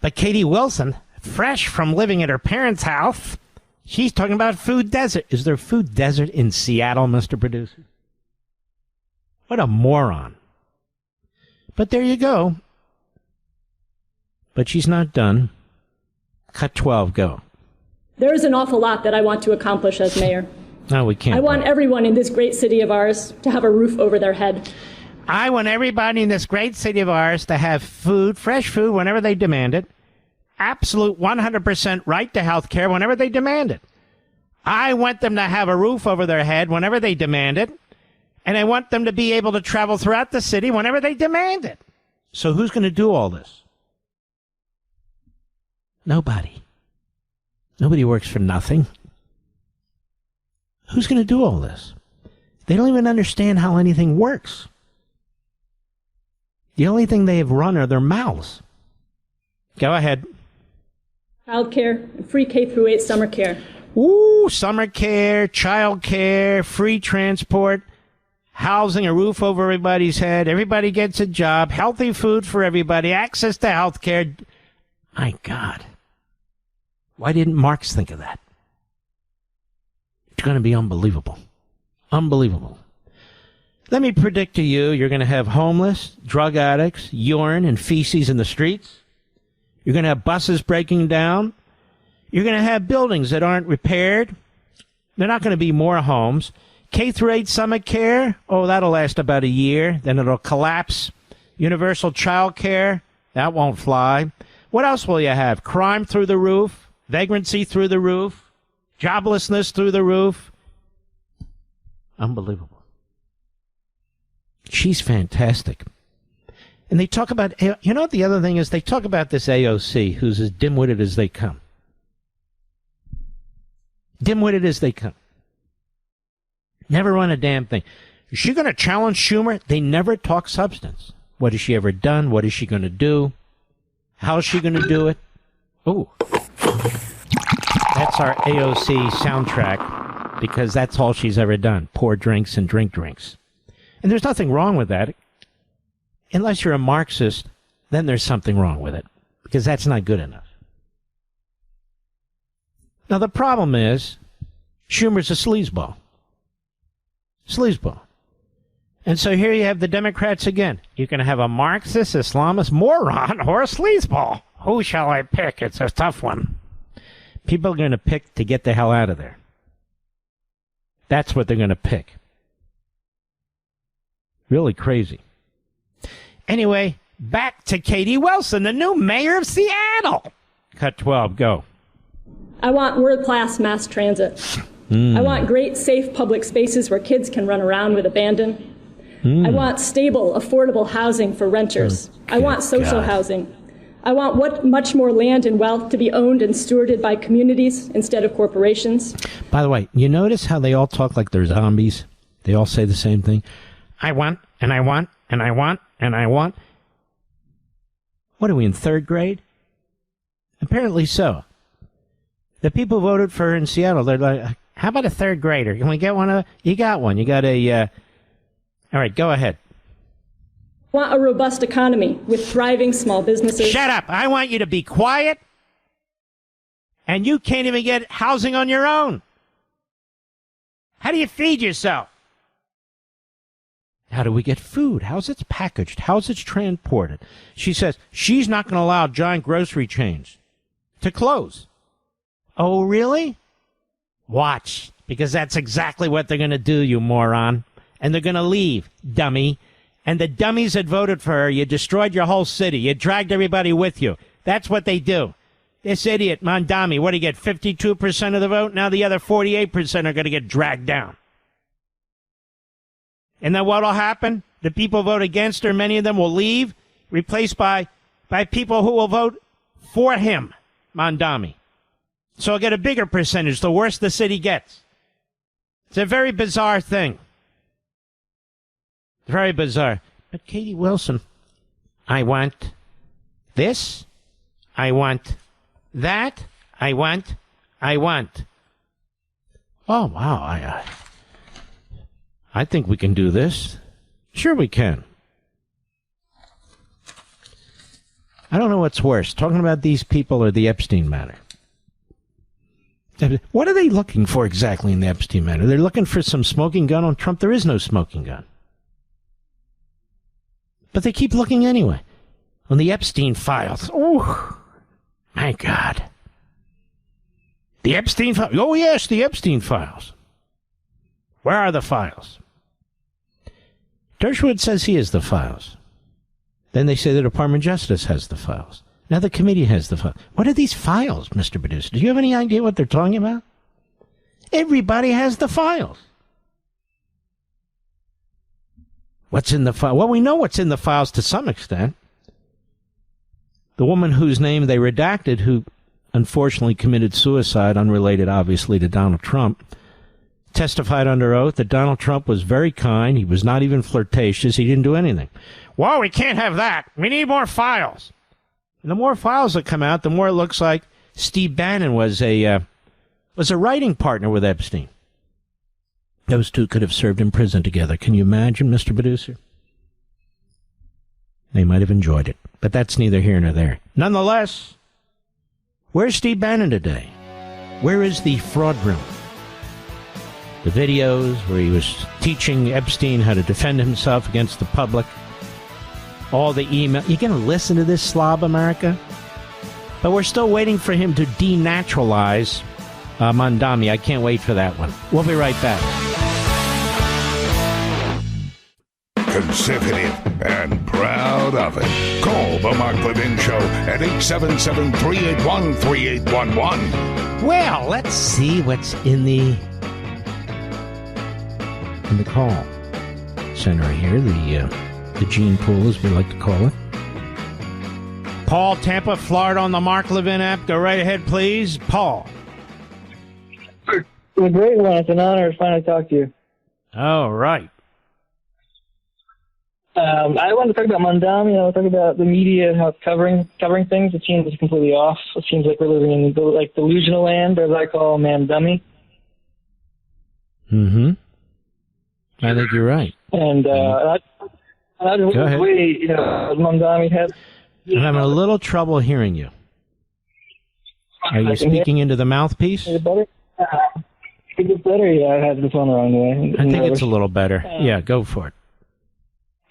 But Katie Wilson, fresh from living at her parents' house, she's talking about food desert. Is there a food desert in Seattle, Mr. Producer? What a moron. But there you go. But she's not done. Cut 12, go. There is an awful lot that I want to accomplish as mayor. No, we can't. I want everyone in this great city of ours to have a roof over their head. I want everybody in this great city of ours to have food, fresh food, whenever they demand it. Absolute 100% right to health care whenever they demand it. I want them to have a roof over their head whenever they demand it. And I want them to be able to travel throughout the city whenever they demand it. So who's going to do all this? Nobody. Nobody works for nothing. Who's going to do all this? They don't even understand how anything works. The only thing they have run are their mouths. Go ahead. Child care and free K-8 summer care. Ooh, summer care, child care, free transport, housing, a roof over everybody's head. Everybody gets a job, healthy food for everybody, access to health care. My God. Why didn't Marx think of that? It's going to be unbelievable. Unbelievable. Let me predict to you, you're going to have homeless, drug addicts, urine and feces in the streets. You're going to have buses breaking down. You're going to have buildings that aren't repaired. They're not going to be more homes. K-8 summer care, oh, that'll last about a year. Then it'll collapse. Universal child care, that won't fly. What else will you have? Crime through the roof. Vagrancy through the roof. Joblessness through the roof. Unbelievable. She's fantastic. And they talk about, you know what the other thing is? They talk about this AOC, who's as dim-witted as they come. Dim-witted as they come. Never run a damn thing. Is she going to challenge Schumer? They never talk substance. What has she ever done? What is she going to do? How is she going to do it? Ooh. That's our AOC soundtrack, because that's all she's ever done. Pour drinks and drink drinks. And there's nothing wrong with that. Unless you're a Marxist, then there's something wrong with it, because that's not good enough. Now, the problem is, Schumer's a sleazeball. Sleazeball. And so here you have the Democrats again. You can have a Marxist, Islamist moron or a sleazeball. Who shall I pick? It's a tough one. People are going to pick to get the hell out of there. That's what they're going to pick. Really crazy. Anyway, back to Katie Wilson, the new mayor of Seattle. Cut 12, go. I want world-class mass transit. I want great, safe public spaces where kids can run around with abandon. I want stable, affordable housing for renters. I want social housing. I want much more land and wealth to be owned and stewarded by communities instead of corporations. By the way, you notice how they all talk like they're zombies? They all say the same thing. I want, and I want, and I want, and I want. What are we, in third grade? Apparently so. The people who voted for her in Seattle, they're like, how about a third grader? Can we get one? You got one. You got a... All right, go ahead. I want a robust economy with thriving small businesses. Shut up. I want you to be quiet. And you can't even get housing on your own. How do you feed yourself? How do we get food? How's it packaged? How's it transported? She says she's not going to allow giant grocery chains to close. Oh, really? Watch, because that's exactly what they're going to do, you moron. And they're going to leave, dummy. And the dummies that voted for her, you destroyed your whole city. You dragged everybody with you. That's what they do. This idiot, Mondami, what did he get, 52% of the vote? Now the other 48% are going to get dragged down. And then what will happen? The people vote against her, many of them will leave, replaced by people who will vote for him, Mondami. So he'll get a bigger percentage, the worse the city gets. It's a very bizarre thing. Very bizarre. But Katie Wilson, I want this, I want that, I want. Oh, wow, I think we can do this. Sure we can. I don't know what's worse, talking about these people or the Epstein matter. What are they looking for exactly in the Epstein matter? They're looking for some smoking gun on Trump. There is no smoking gun. But they keep looking anyway. On the Epstein files. Oh, my God. The Epstein files. Oh, yes, the Epstein files. Where are the files? Dershowitz says he has the files. Then they say the Department of Justice has the files. Now the committee has the files. What are these files, Mr. Producer? Do you have any idea what they're talking about? Everybody has the files. What's in the file? Well, we know what's in the files to some extent. The woman whose name they redacted, who unfortunately committed suicide, unrelated obviously to Donald Trump, testified under oath that Donald Trump was very kind. He was not even flirtatious. He didn't do anything. Well, we can't have that. We need more files. And the more files that come out, the more it looks like Steve Bannon was a writing partner with Epstein. Those two could have served in prison together. Can you imagine, Mr. Producer? They might have enjoyed it, but that's neither here nor there. Nonetheless, where's Steve Bannon today? Where is the fraud room? The videos where he was teaching Epstein how to defend himself against the public. All the email. You going to listen to this slob, America? But we're still waiting for him to denaturalize Mondami. I can't wait for that one. We'll be right back. Conservative and proud of it. Call the Mark Levin Show at 877-381-3811. Well, let's see what's in the call center here, the gene pool, as we like to call it. Paul, Tampa, Florida, on the Mark Levin app. Go right ahead, please. Paul. It's a great one. It's an honor to finally talk to you. All right. I want to talk about Mondami. I want to talk about the media and how it's covering things. It seems completely off. It seems like we're living in delusional land, or as I call Mandummy. Mm-hmm. I think you're right. And Go ahead. Mondami had. I'm having a little trouble hearing you. Are you speaking into the mouthpiece? Is it better? Is it better? Yeah, I had the phone the wrong way. I think it's a little better. Yeah, go for it.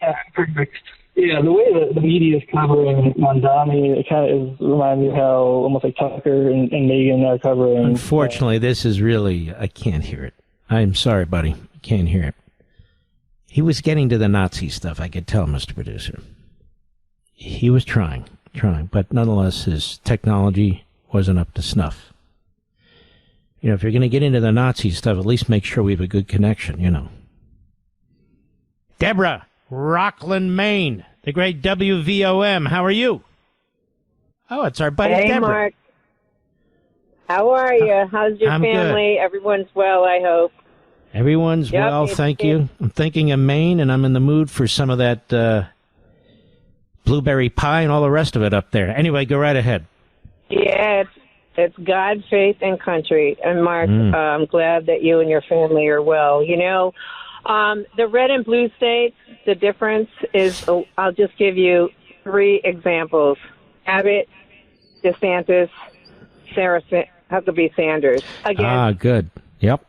Yeah, perfect. Yeah, the way that the media is covering Mondami, it kind of reminds me of how almost like Tucker and Megyn are covering. Unfortunately, this is really, I can't hear it. I'm sorry, buddy. I can't hear it. He was getting to the Nazi stuff, I could tell, Mr. Producer. He was trying, but nonetheless, his technology wasn't up to snuff. You know, if you're going to get into the Nazi stuff, at least make sure we have a good connection, you know. Deborah, Rockland, Maine, the great WVOM. How are you? Oh, it's our buddy Deborah. Hey, Mark. How are you? How's your family? Good. Everyone's well, I hope. Everyone's well, thank you. I'm thinking of Maine, and I'm in the mood for some of that blueberry pie and all the rest of it up there. Anyway, go right ahead. Yeah, it's God, faith, and country. And, Mark, I'm glad that you and your family are well. You know, the red and blue states, the difference is, I'll just give you 3 examples. Abbott, DeSantis, Huckabee Sanders. Again, good. Yep.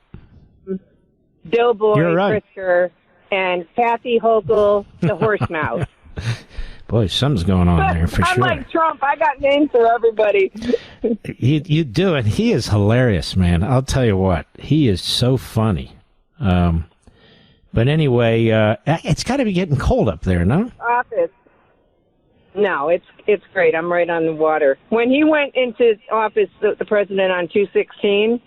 Bill Boyd, You're right. Pritzker, and Kathy Hochul, the horse mouth. Boy, something's going on there for I'm sure. like Trump. I got names for everybody. You do it. He is hilarious, man. I'll tell you what. He is so funny. But anyway, it's got to be getting cold up there, no? Office. No, it's great. I'm right on the water. When he went into office, the president, on 2/16,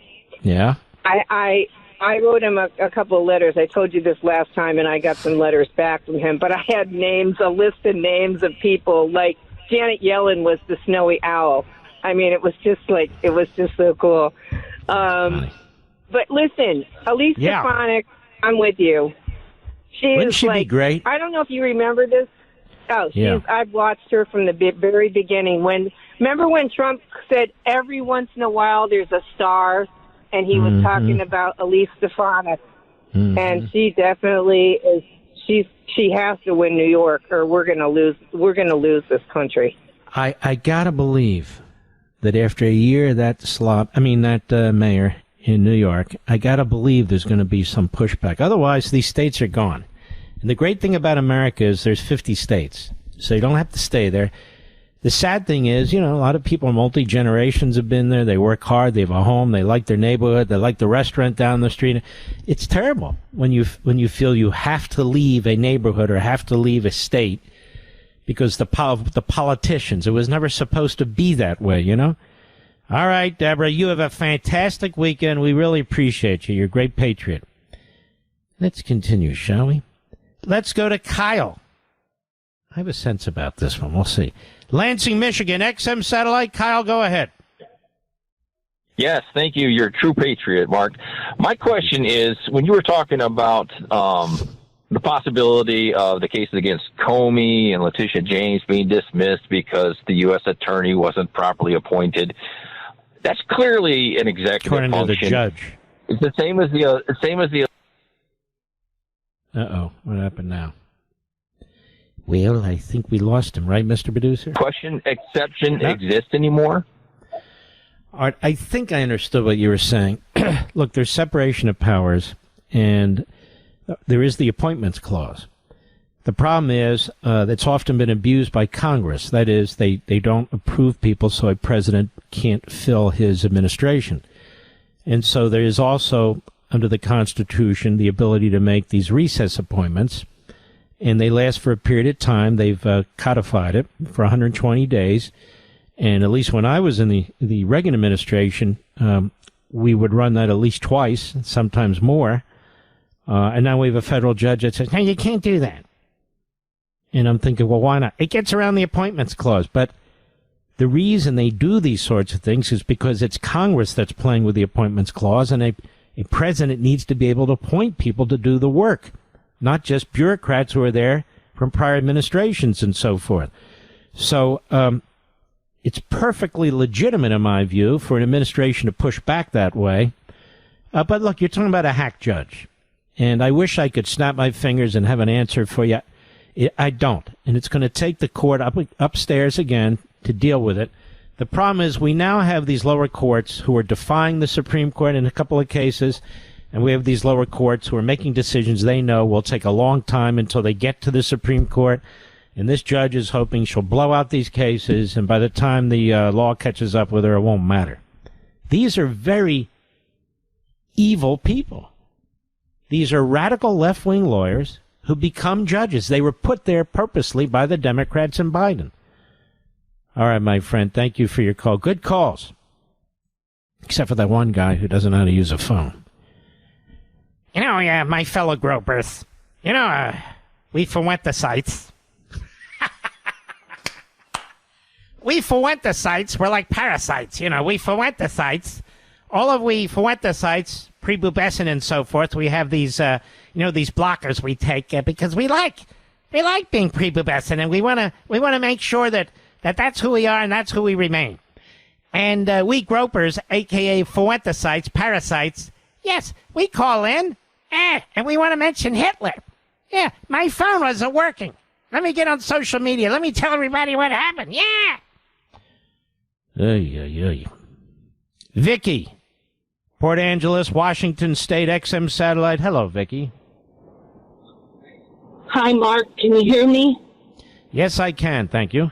yeah, I wrote him a couple of letters. I told you this last time, and I got some letters back from him. But I had a list of names of people. Like Janet Yellen was the snowy owl. I mean, it was just so cool. But listen, Elise Stefanik, I'm with you. Wouldn't she be great? I don't know if you remember this. Oh, I've watched her from the very beginning. Remember when Trump said every once in a while there's a star, and he was talking about Elise Stefanik, and she definitely is. She has to win New York, or we're gonna lose. We're gonna lose this country. I gotta believe that after a year of that mayor in New York, I gotta believe there's going to be some pushback. Otherwise, these states are gone. And the great thing about America is there's 50 states, so you don't have to stay there. The sad thing is, a lot of people, multi-generations have been there. They work hard. They have a home. They like their neighborhood. They like the restaurant down the street. It's terrible when you feel you have to leave a neighborhood or have to leave a state because the politicians, it was never supposed to be that way, All right, Deborah, you have a fantastic weekend. We really appreciate you. You're a great patriot. Let's continue, shall we? Let's go to Kyle. I have a sense about this one. We'll see. Lansing, Michigan, XM Satellite. Kyle, go ahead. Yes, thank you. You're a true patriot, Mark. My question is, when you were talking about the possibility of the cases against Comey and Letitia James being dismissed because the U.S. attorney wasn't properly appointed, that's clearly an executive function. According to the judge. It's the same as the. Uh-oh, what happened now? Well, I think we lost him, right, Mr. Producer? Question exception exist anymore? All right, I think I understood what you were saying. Look, there's separation of powers, and there is the appointments clause. The problem is it's often been abused by Congress. That is, they don't approve people, so a president can't fill his administration. And so there is also, under the Constitution, the ability to make these recess appointments, and they last for a period of time. They've codified it for 120 days. And at least when I was in the Reagan administration, we would run that at least twice, sometimes more. And now we have a federal judge that says, no, you can't do that. And I'm thinking, well, why not? It gets around the appointments clause. But the reason they do these sorts of things is because it's Congress that's playing with the appointments clause, and a president needs to be able to appoint people to do the work, not just bureaucrats who are there from prior administrations and so forth. So it's perfectly legitimate, in my view, for an administration to push back that way. But look, you're talking about a hack judge. And I wish I could snap my fingers and have an answer for you. I don't. And it's going to take the court upstairs again to deal with it. The problem is we now have these lower courts who are defying the Supreme Court in a couple of cases, and we have these lower courts who are making decisions they know will take a long time until they get to the Supreme Court. And this judge is hoping she'll blow out these cases, and by the time the law catches up with her, it won't matter. These are very evil people. These are radical left-wing lawyers who become judges. They were put there purposely by the Democrats and Biden. All right, my friend, thank you for your call. Good calls. Except for that one guy who doesn't know how to use a phone. My fellow gropers, we fuenticites. We fuenticites, we're like parasites, we fuenticites. All of we fuenticites, prepubescent and so forth, we have these, these blockers we take because we like being prepubescent, and we want to make sure that that's who we are and that's who we remain. And we gropers, a.k.a. fuenticites, parasites, yes, we call in, and we want to mention Hitler. Yeah, my phone wasn't working. Let me get on social media. Let me tell everybody what happened. Yeah. Vicky, Port Angeles, Washington State, XM Satellite. Hello, Vicky. Hi, Mark. Can you hear me? Yes, I can. Thank you.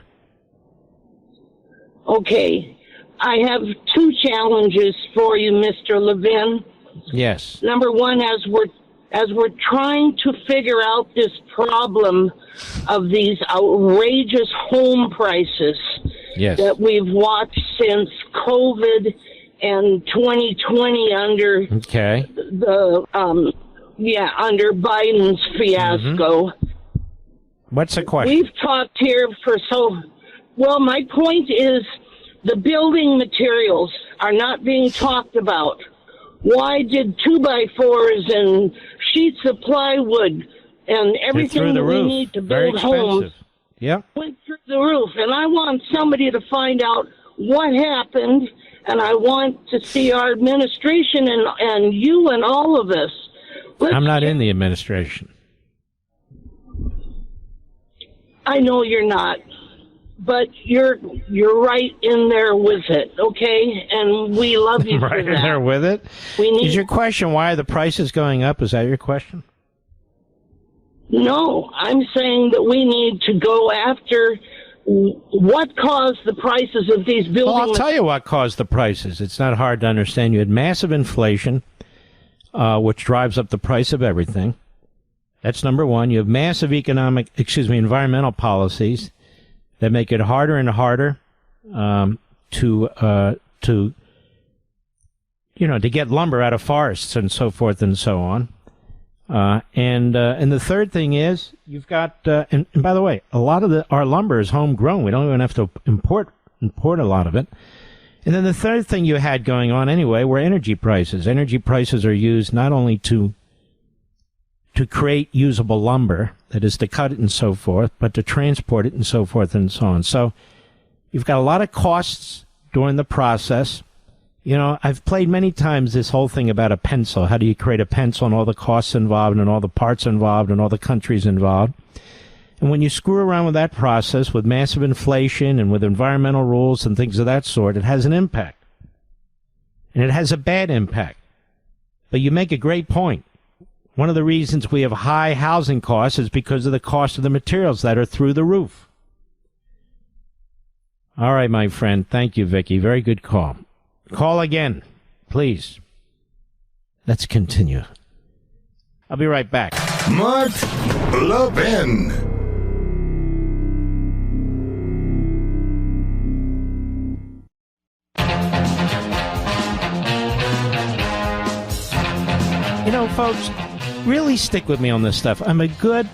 Okay. I have two challenges for you, Mr. Levin. Yes. Number one, as as we're trying to figure out this problem of these outrageous home prices that we've watched since COVID and 2020 under the under Biden's fiasco. What's the question? We've talked here well, my point is the building materials are not being talked about. Why did 2x4s and sheets of plywood and everything that we need to build homes went through the roof? And I want somebody to find out what happened, and I want to see our administration and you and all of us. I'm not in the administration. I know you're not, but you're right in there with it, okay? And we love you for that. Right in there with it? Is your question why are the prices going up? Is that your question? No, I'm saying that we need to go after what caused the prices of these buildings. Well, I'll tell you what caused the prices. It's not hard to understand. You had massive inflation, which drives up the price of everything. That's number one. You have massive environmental policies that make it harder and harder to get lumber out of forests and so forth and so on. And the third thing is you've got and by the way, a lot of our lumber is homegrown. We don't even have to import a lot of it. And then the third thing you had going on anyway were energy prices. Energy prices are used not only to create usable lumber, that is to cut it and so forth, but to transport it and so forth and so on. So you've got a lot of costs during the process. You know, I've played many times this whole thing about a pencil. How do you create a pencil and all the costs involved and all the parts involved and all the countries involved? And when you screw around with that process with massive inflation and with environmental rules and things of that sort, it has an impact. And it has a bad impact. But you make a great point. One of the reasons we have high housing costs is because of the cost of the materials that are through the roof. All right, my friend. Thank you, Vicky. Very good call. Call again, please. Let's continue. I'll be right back. Mark Levin. You know, folks, really stick with me on this stuff. I'm a good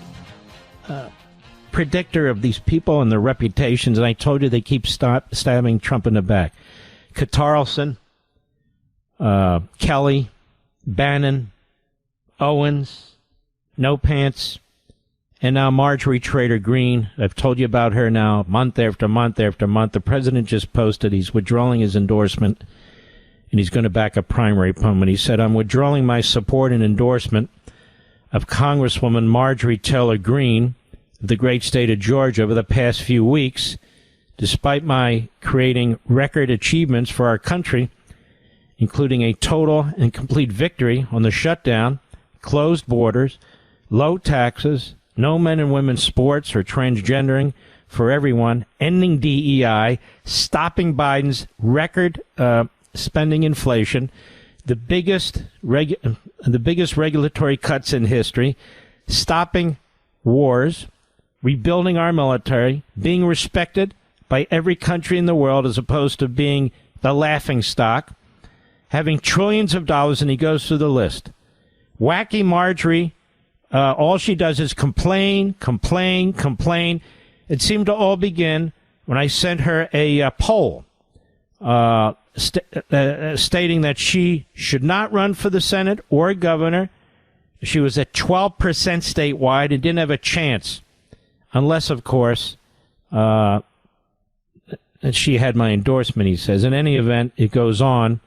predictor of these people and their reputations, and I told you they keep stabbing Trump in the back. Carlson, Kelly, Bannon, Owens, No Pants, and now Marjorie Trader Greene. I've told you about her now month after month after month. The president just posted he's withdrawing his endorsement, and he's going to back a primary opponent. He said, I'm withdrawing my support and endorsement of Congresswoman Marjorie Taylor Greene of the great state of Georgia over the past few weeks, despite my creating record achievements for our country, including a total and complete victory on the shutdown, closed borders, low taxes, no men and women's sports or transgendering for everyone, ending DEI, stopping Biden's record spending inflation, the biggest regulatory cuts in history, stopping wars, rebuilding our military, being respected by every country in the world as opposed to being the laughingstock, having trillions of dollars, and he goes through the list. Wacky Marjorie, all she does is complain. It seemed to all begin when I sent her a poll stating that she should not run for the Senate or governor. She was at 12% statewide and didn't have a chance, unless, of course, she had my endorsement, he says. In any event, it goes on.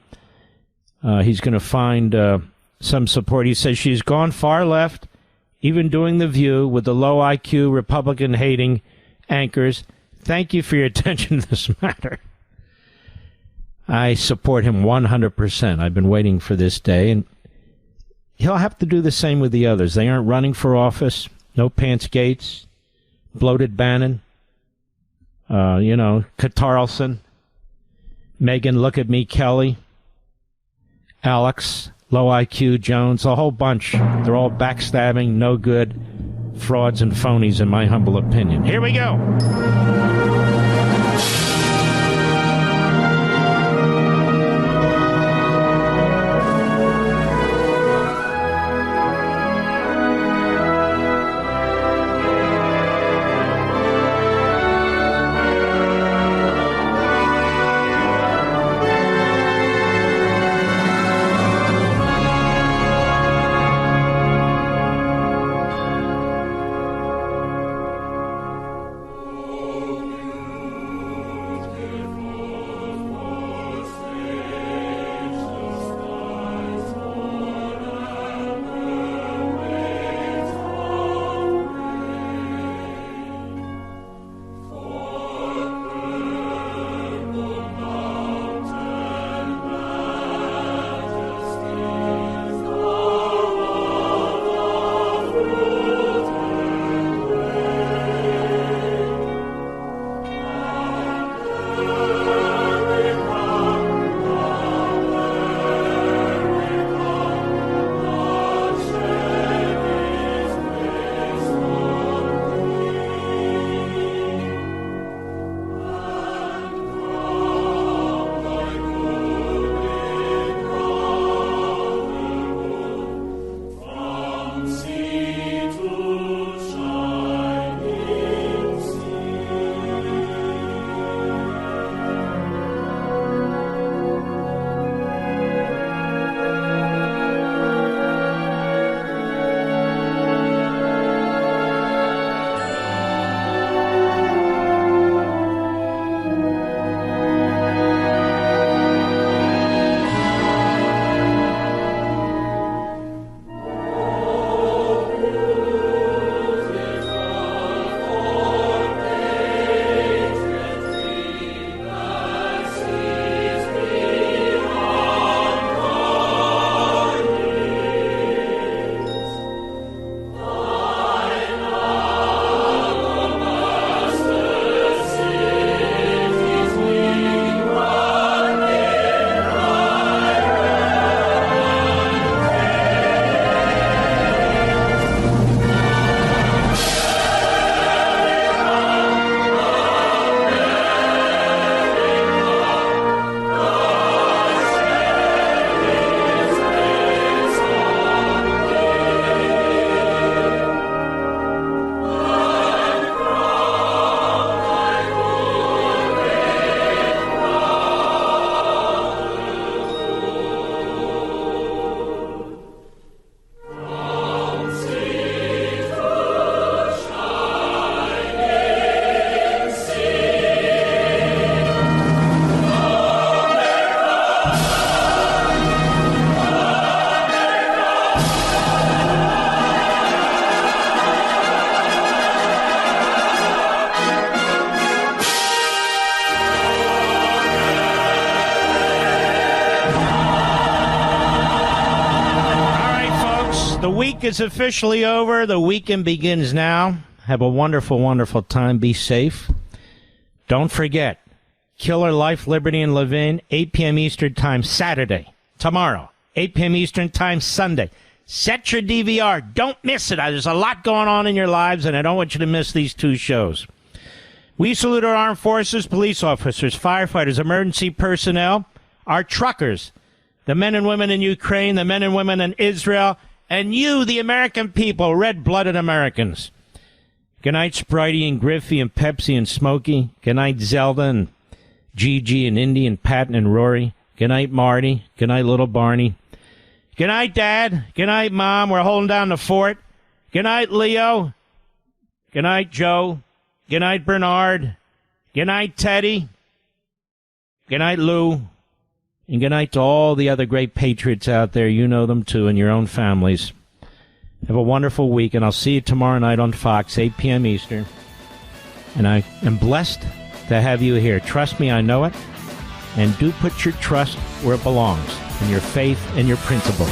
He's going to find some support. He says she's gone far left, even doing The View with the low IQ Republican-hating anchors. Thank you for your attention to this matter. I support him 100%. I've been waiting for this day, and he'll have to do the same with the others. They aren't running for office. No Pants Gates, bloated Bannon, Carlson, Megyn Look at Me Kelly, Alex low IQ Jones, a whole bunch. They're all backstabbing, no good, frauds and phonies, in my humble opinion. Here we go. The week is officially over. The weekend begins now. Have a wonderful, wonderful time. Be safe. Don't forget, Killer Life, Liberty and Levin, 8 p.m. Eastern Time, Saturday. Tomorrow, 8 p.m. Eastern Time, Sunday. Set your DVR. Don't miss it. There's a lot going on in your lives, and I don't want you to miss these two shows. We salute our armed forces, police officers, firefighters, emergency personnel, our truckers, the men and women in Ukraine, the men and women in Israel, and you, the American people, red-blooded Americans. Good night, Spritey and Griffey and Pepsi and Smokey. Good night, Zelda and Gigi and Indy and Patton and Rory. Good night, Marty. Good night, little Barney. Good night, Dad. Good night, Mom. We're holding down the fort. Good night, Leo. Good night, Joe. Good night, Bernard. Good night, Teddy. Good night, Lou. And good night to all the other great patriots out there. You know them, too, and your own families. Have a wonderful week, and I'll see you tomorrow night on Fox, 8 p.m. Eastern. And I am blessed to have you here. Trust me, I know it. And do put your trust where it belongs, in your faith and your principles.